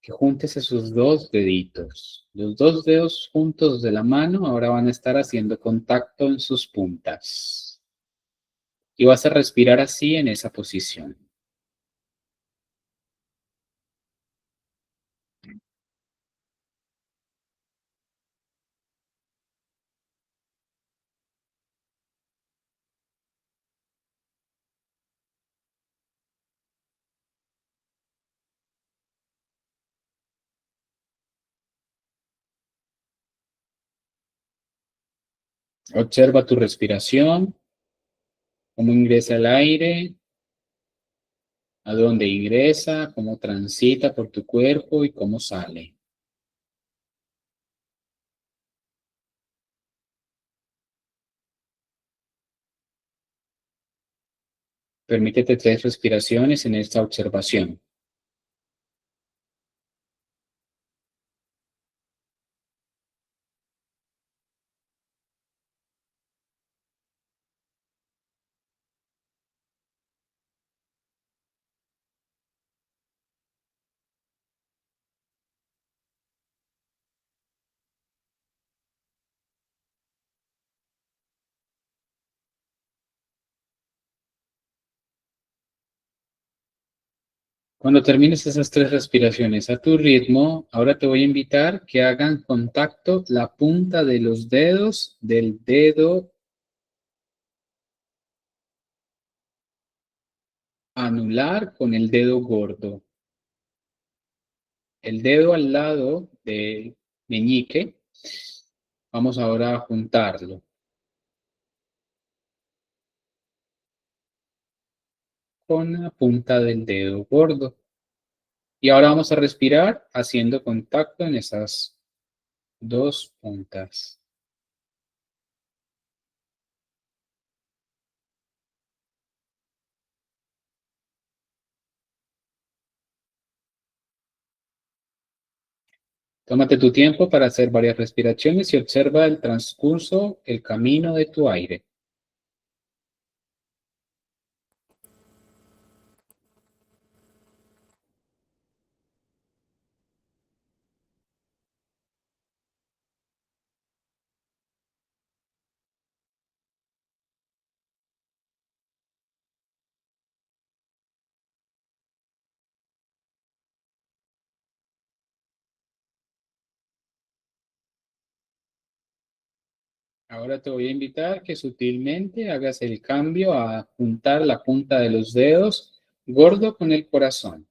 Que juntes esos dos deditos. Los dos dedos juntos de la mano ahora van a estar haciendo contacto en sus puntas. Y vas a respirar así en esa posición. Observa tu respiración, cómo ingresa el aire, a dónde ingresa, cómo transita por tu cuerpo y cómo sale. Permítete 3 respiraciones en esta observación. Cuando termines esas 3 respiraciones a tu ritmo, ahora te voy a invitar que hagan contacto la punta de los dedos del dedo anular con el dedo gordo. El dedo al lado del meñique, vamos ahora a juntarlo con la punta del dedo gordo. Y ahora vamos a respirar haciendo contacto en esas 2 puntas. Tómate tu tiempo para hacer varias respiraciones y observa el transcurso, el camino de tu aire. Ahora te voy a invitar que sutilmente hagas el cambio a juntar la punta de los dedos gordo con el corazón.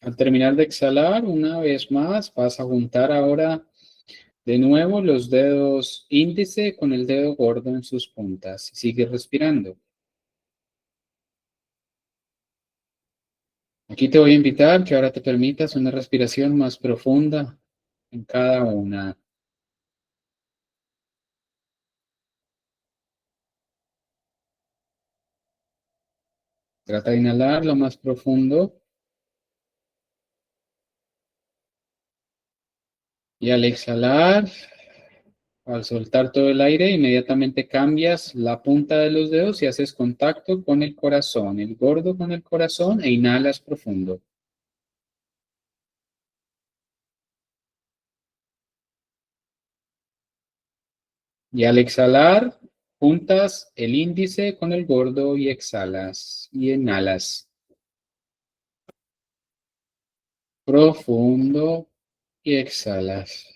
Al terminar de exhalar, una vez más, vas a juntar ahora de nuevo los dedos índice con el dedo gordo en sus puntas. Sigue respirando. Aquí te voy a invitar que ahora te permitas una respiración más profunda en cada una. Trata de inhalar lo más profundo y al exhalar, al soltar todo el aire, inmediatamente cambias la punta de los dedos y haces contacto con el corazón, el gordo con el corazón e inhalas profundo. Y al exhalar, juntas el índice con el gordo y exhalas y inhalas profundo y exhalas.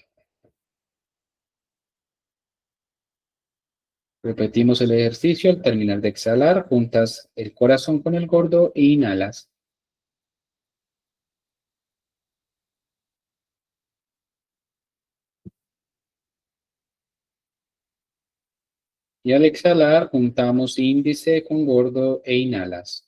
Repetimos el ejercicio. Al terminar de exhalar, juntas el corazón con el gordo e inhalas. Y al exhalar, juntamos índice con gordo e inhalas.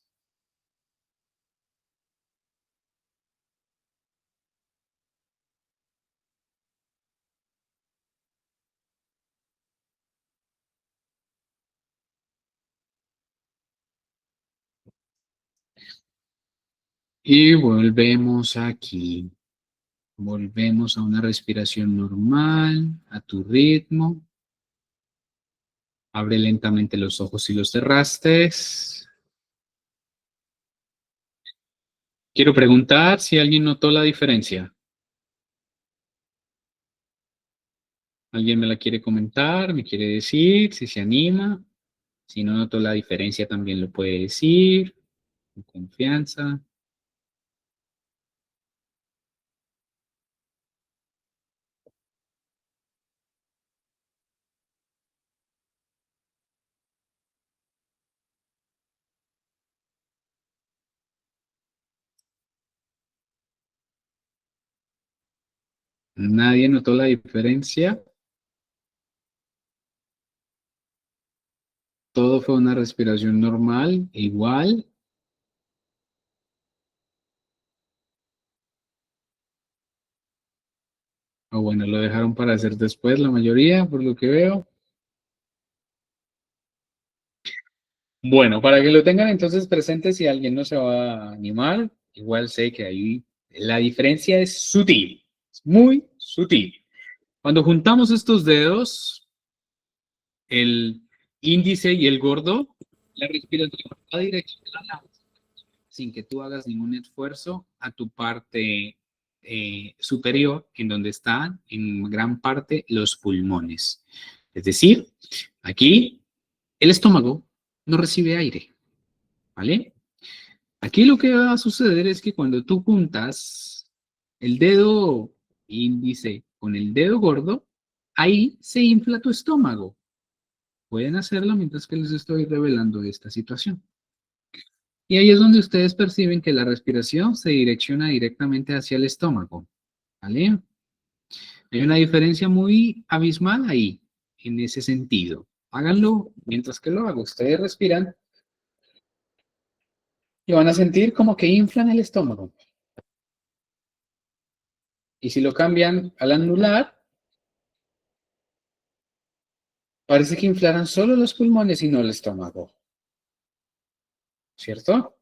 Y volvemos aquí. Volvemos a una respiración normal, a tu ritmo. Abre lentamente los ojos si los cerraste. Quiero preguntar si alguien notó la diferencia. ¿Alguien me la quiere comentar? ¿Me quiere decir si se anima? Si no notó la diferencia, también lo puede decir, con confianza. ¿Nadie notó la diferencia? Todo fue una respiración normal, igual. O bueno, lo dejaron para hacer después la mayoría, por lo que veo. Bueno, para que lo tengan entonces presente, si alguien no se va a animar, igual sé que ahí la diferencia es sutil, es muy sutil. Cuando juntamos estos dedos, el índice y el gordo, la respiración va direccionada sin que tú hagas ningún esfuerzo a tu parte superior, en donde están en gran parte los pulmones. Es decir, aquí el estómago no recibe aire, ¿vale? Aquí lo que va a suceder es que cuando tú juntas el dedo índice con el dedo gordo, ahí se infla tu estómago. Pueden hacerlo mientras que les estoy revelando esta situación. Y ahí es donde ustedes perciben que la respiración se direcciona directamente hacia el estómago, ¿vale? Hay una diferencia muy abismal ahí, en ese sentido. Háganlo mientras que lo hago. Ustedes respiran y van a sentir como que inflan el estómago. Y si lo cambian al anular, parece que inflaran solo los pulmones y no el estómago, ¿cierto?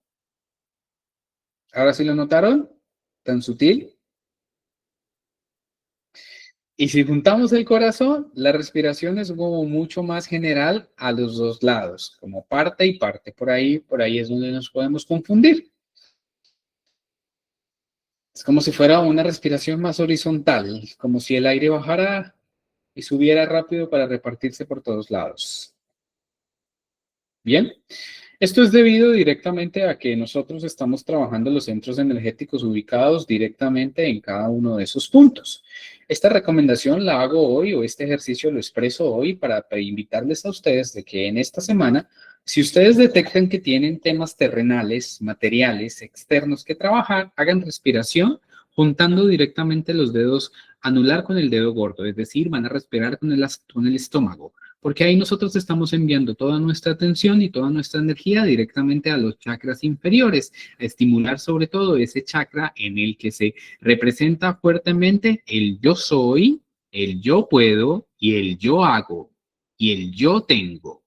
Ahora sí lo notaron, tan sutil. Y si juntamos el corazón, la respiración es como mucho más general a los dos lados, como parte y parte. Por ahí es donde nos podemos confundir. Es como si fuera una respiración más horizontal, como si el aire bajara y subiera rápido para repartirse por todos lados. Bien, esto es debido directamente a que nosotros estamos trabajando los centros energéticos ubicados directamente en cada uno de esos puntos. Esta recomendación la hago hoy o este ejercicio lo expreso hoy para invitarles a ustedes de que en esta semana, si ustedes detectan que tienen temas terrenales, materiales, externos que trabajar, hagan respiración juntando directamente los dedos anular con el dedo gordo, es decir, van a respirar con el estómago porque ahí nosotros estamos enviando toda nuestra atención y toda nuestra energía directamente a los chakras inferiores, a estimular sobre todo ese chakra en el que se representa fuertemente el yo soy, el yo puedo y el yo hago y el yo tengo,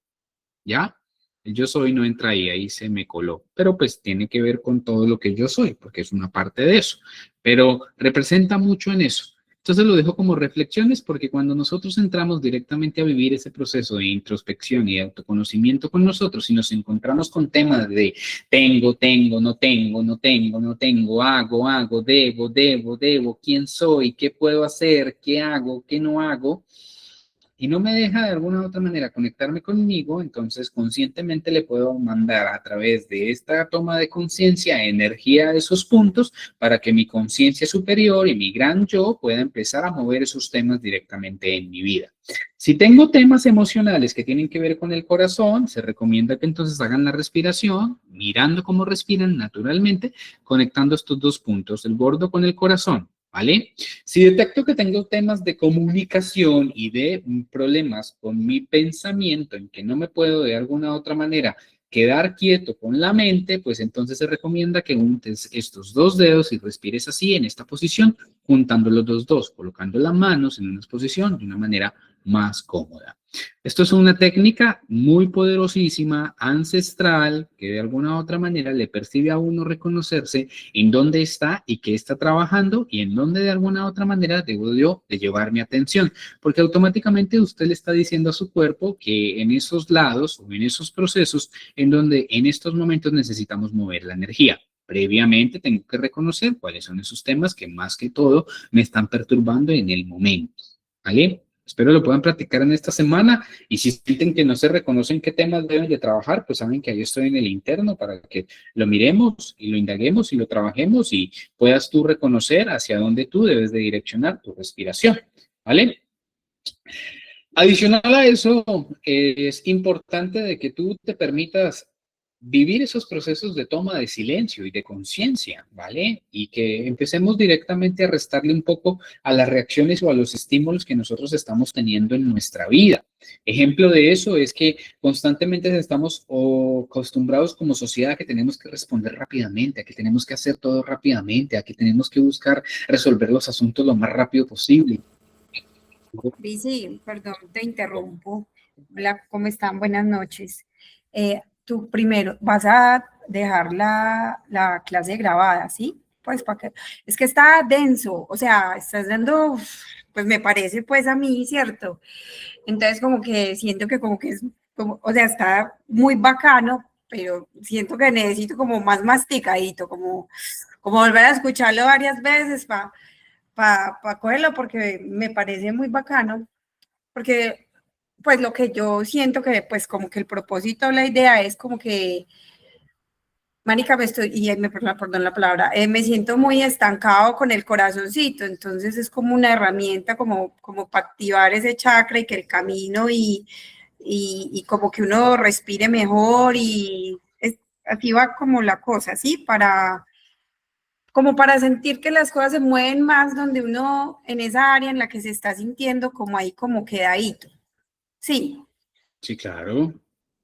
¿ya? El yo soy no entra ahí, ahí se me coló, pero pues tiene que ver con todo lo que yo soy, porque es una parte de eso, pero representa mucho en eso. Entonces lo dejo como reflexiones porque cuando nosotros entramos directamente a vivir ese proceso de introspección y de autoconocimiento con nosotros y nos encontramos con temas de tengo, no tengo, no tengo, no tengo, hago, debo, quién soy, qué puedo hacer, qué hago, qué no hago, y no me deja de alguna u otra manera conectarme conmigo, entonces conscientemente le puedo mandar a través de esta toma de conciencia energía a esos puntos para que mi conciencia superior y mi gran yo pueda empezar a mover esos temas directamente en mi vida. Si tengo temas emocionales que tienen que ver con el corazón, se recomienda que entonces hagan la respiración, mirando cómo respiran naturalmente, conectando estos dos puntos, el gordo con el corazón. ¿Vale? Si detecto que tengo temas de comunicación y de problemas con mi pensamiento en que no me puedo de alguna otra manera quedar quieto con la mente, pues entonces se recomienda que untes estos dos dedos y respires así en esta posición, juntando los dos, colocando las manos en una posición de una manera más cómoda. Esto es una técnica muy poderosísima, ancestral, que de alguna u otra manera le percibe a uno reconocerse en dónde está y qué está trabajando y en dónde de alguna u otra manera debo yo de llevar mi atención, porque automáticamente usted le está diciendo a su cuerpo que en esos lados o en esos procesos en donde en estos momentos necesitamos mover la energía. Previamente tengo que reconocer cuáles son esos temas que más que todo me están perturbando en el momento, ¿vale? Espero lo puedan practicar en esta semana y si sienten que no se reconocen qué temas deben de trabajar, pues saben que ahí estoy en el interno para que lo miremos y lo indaguemos y lo trabajemos y puedas tú reconocer hacia dónde tú debes de direccionar tu respiración, ¿vale? Adicional a eso, es importante de que tú te permitas vivir esos procesos de toma de silencio y de conciencia, ¿vale? Y que empecemos directamente a restarle un poco a las reacciones o a los estímulos que nosotros estamos teniendo en nuestra vida. Ejemplo de eso es que constantemente estamos acostumbrados como sociedad a que tenemos que responder rápidamente, a que tenemos que hacer todo rápidamente, a que tenemos que buscar resolver los asuntos lo más rápido posible. Lizzy, perdón, te interrumpo. Hola, ¿cómo están? Buenas noches. Tú primero vas a dejar la clase grabada, ¿sí? Pues para que, es que está denso, o sea, estás dando, pues me parece pues a mí, ¿cierto? Entonces como que siento que como que es, como, o sea, está muy bacano, pero siento que necesito como más masticadito, como volver a escucharlo varias veces para cogerlo porque me parece muy bacano, porque pues lo que yo siento que pues como que el propósito, la idea es como que, Mónica, me estoy, y perdón la palabra, me siento muy estancado con el corazoncito, entonces es como una herramienta como para activar ese chakra y que el camino y como que uno respire mejor y así va como la cosa, ¿sí? Como para sentir que las cosas se mueven más donde uno, en esa área en la que se está sintiendo como ahí, como quedadito. Sí. Sí, claro,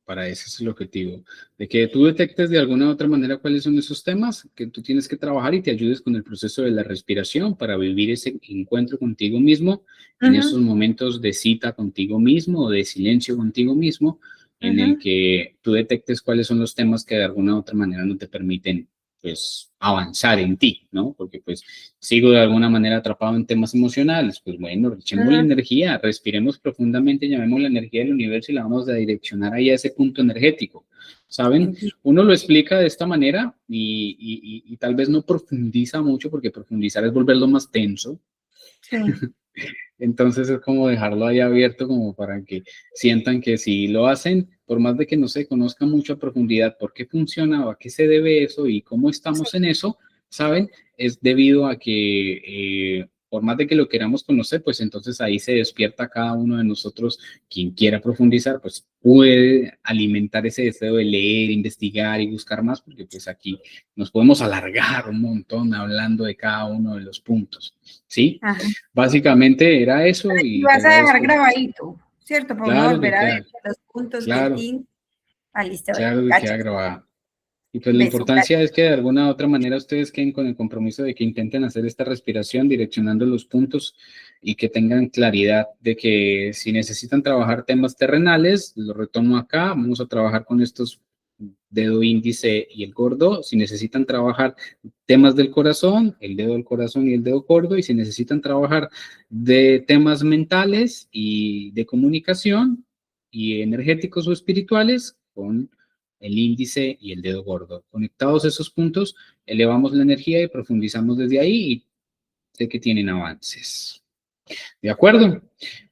para ese es el objetivo, de que tú detectes de alguna u otra manera cuáles son esos temas que tú tienes que trabajar y te ayudes con el proceso de la respiración para vivir ese encuentro contigo mismo, en esos momentos de cita contigo mismo o de silencio contigo mismo, en el que tú detectes cuáles son los temas que de alguna u otra manera no te permiten pues avanzar en ti, ¿no? Porque pues sigo de alguna manera atrapado en temas emocionales, pues bueno, echemos la energía, respiremos profundamente, llamemos la energía del universo y la vamos a direccionar ahí a ese punto energético, ¿saben? Uno lo explica de esta manera y tal vez no profundiza mucho porque profundizar es volverlo más tenso. Sí. Entonces es como dejarlo ahí abierto como para que sientan que si lo hacen, por más de que no se conozca mucho a profundidad por qué funciona o a qué se debe eso y cómo estamos en eso, ¿saben? Es debido a que por más de que lo queramos conocer, pues entonces ahí se despierta cada uno de nosotros, quien quiera profundizar, pues puede alimentar ese deseo de leer, investigar y buscar más, porque pues aquí nos podemos alargar un montón hablando de cada uno de los puntos, ¿sí? Ajá. Básicamente era eso Y y te vas a dejar agradezco. grabadito, ¿cierto? Para uno Claro que volver a ver queda, los puntos del claro, team. Ah, listo, claro que queda gracias. grabado. Y pues la Beso, importancia gracias. es que de alguna u otra manera ustedes queden con el compromiso de que intenten hacer esta respiración direccionando los puntos y que tengan claridad de que si necesitan trabajar temas terrenales, lo retomo acá, vamos a trabajar con estos dedo índice y el gordo. Si necesitan trabajar temas del corazón, el dedo del corazón y el dedo gordo. Y si necesitan trabajar de temas mentales y de comunicación y energéticos o espirituales, con el índice y el dedo gordo. Conectados esos puntos, elevamos la energía y profundizamos desde ahí y sé que tienen avances. ¿De acuerdo?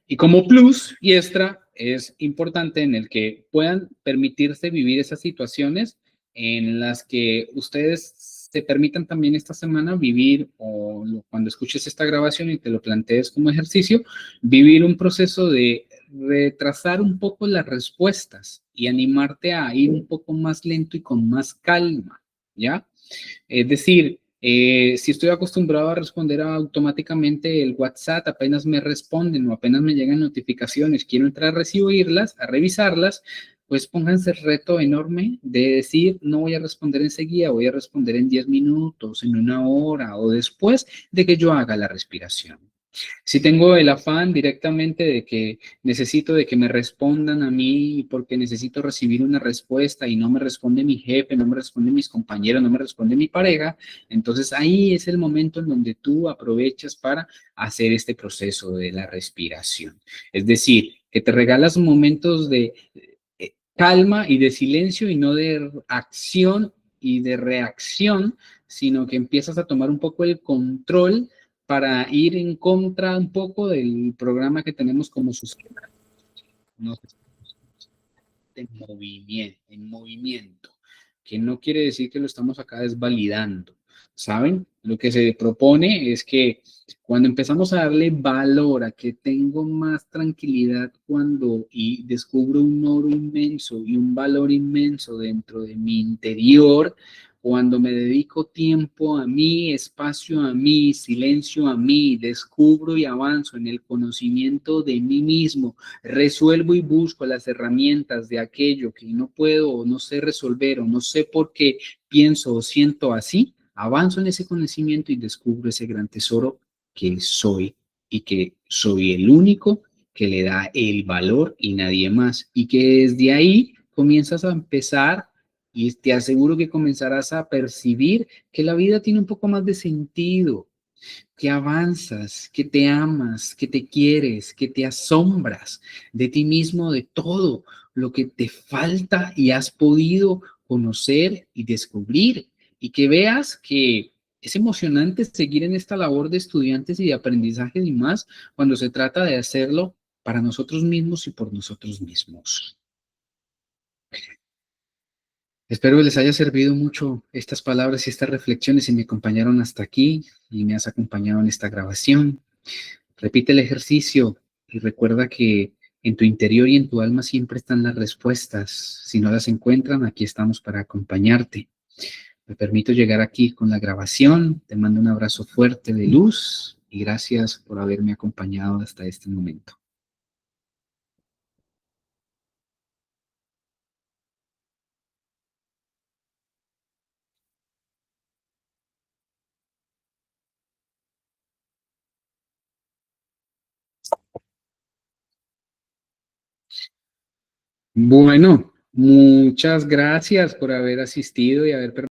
Y como plus y extra, es importante en el que puedan permitirse vivir esas situaciones en las que ustedes se permitan también esta semana vivir, o cuando escuches esta grabación y te lo plantees como ejercicio, vivir un proceso de retrasar un poco las respuestas y animarte a ir un poco más lento y con más calma, ¿ya? Es decir, si estoy acostumbrado a responder automáticamente el WhatsApp, apenas me responden o apenas me llegan notificaciones, quiero entrar a recibirlas, a revisarlas, pues pónganse el reto enorme de decir, no voy a responder enseguida, voy a responder en 10 minutos, en una hora o después de que yo haga la respiración. Si tengo el afán directamente de que necesito de que me respondan a mí porque necesito recibir una respuesta y no me responde mi jefe, no me responde mis compañeros, no me responde mi pareja, entonces ahí es el momento en donde tú aprovechas para hacer este proceso de la respiración. Es decir, que te regalas momentos de calma y de silencio y no de acción y de reacción, sino que empiezas a tomar un poco el control para ir en contra un poco del programa que tenemos como sociedad. Nos en movimiento, que no quiere decir que lo estamos acá desvalidando, ¿saben? Lo que se propone es que cuando empezamos a darle valor a que tengo más tranquilidad cuando y descubro un oro inmenso y un valor inmenso dentro de mi interior, cuando me dedico tiempo a mí, espacio a mí, silencio a mí, descubro y avanzo en el conocimiento de mí mismo, resuelvo y busco las herramientas de aquello que no puedo o no sé resolver o no sé por qué pienso o siento así, avanzo en ese conocimiento y descubro ese gran tesoro que soy y que soy el único que le da el valor y nadie más. Y que desde ahí comienzas a empezar y te aseguro que comenzarás a percibir que la vida tiene un poco más de sentido, que avanzas, que te amas, que te quieres, que te asombras de ti mismo, de todo lo que te falta y has podido conocer y descubrir, y que veas que es emocionante seguir en esta labor de estudiantes y de aprendizaje y más cuando se trata de hacerlo para nosotros mismos y por nosotros mismos. Espero que les haya servido mucho estas palabras y estas reflexiones y me acompañaron hasta aquí y me has acompañado en esta grabación. Repite el ejercicio y recuerda que en tu interior y en tu alma siempre están las respuestas. Si no las encuentran, aquí estamos para acompañarte. Me permito llegar aquí con la grabación. Te mando un abrazo fuerte de luz y gracias por haberme acompañado hasta este momento. Bueno, muchas gracias por haber asistido y haber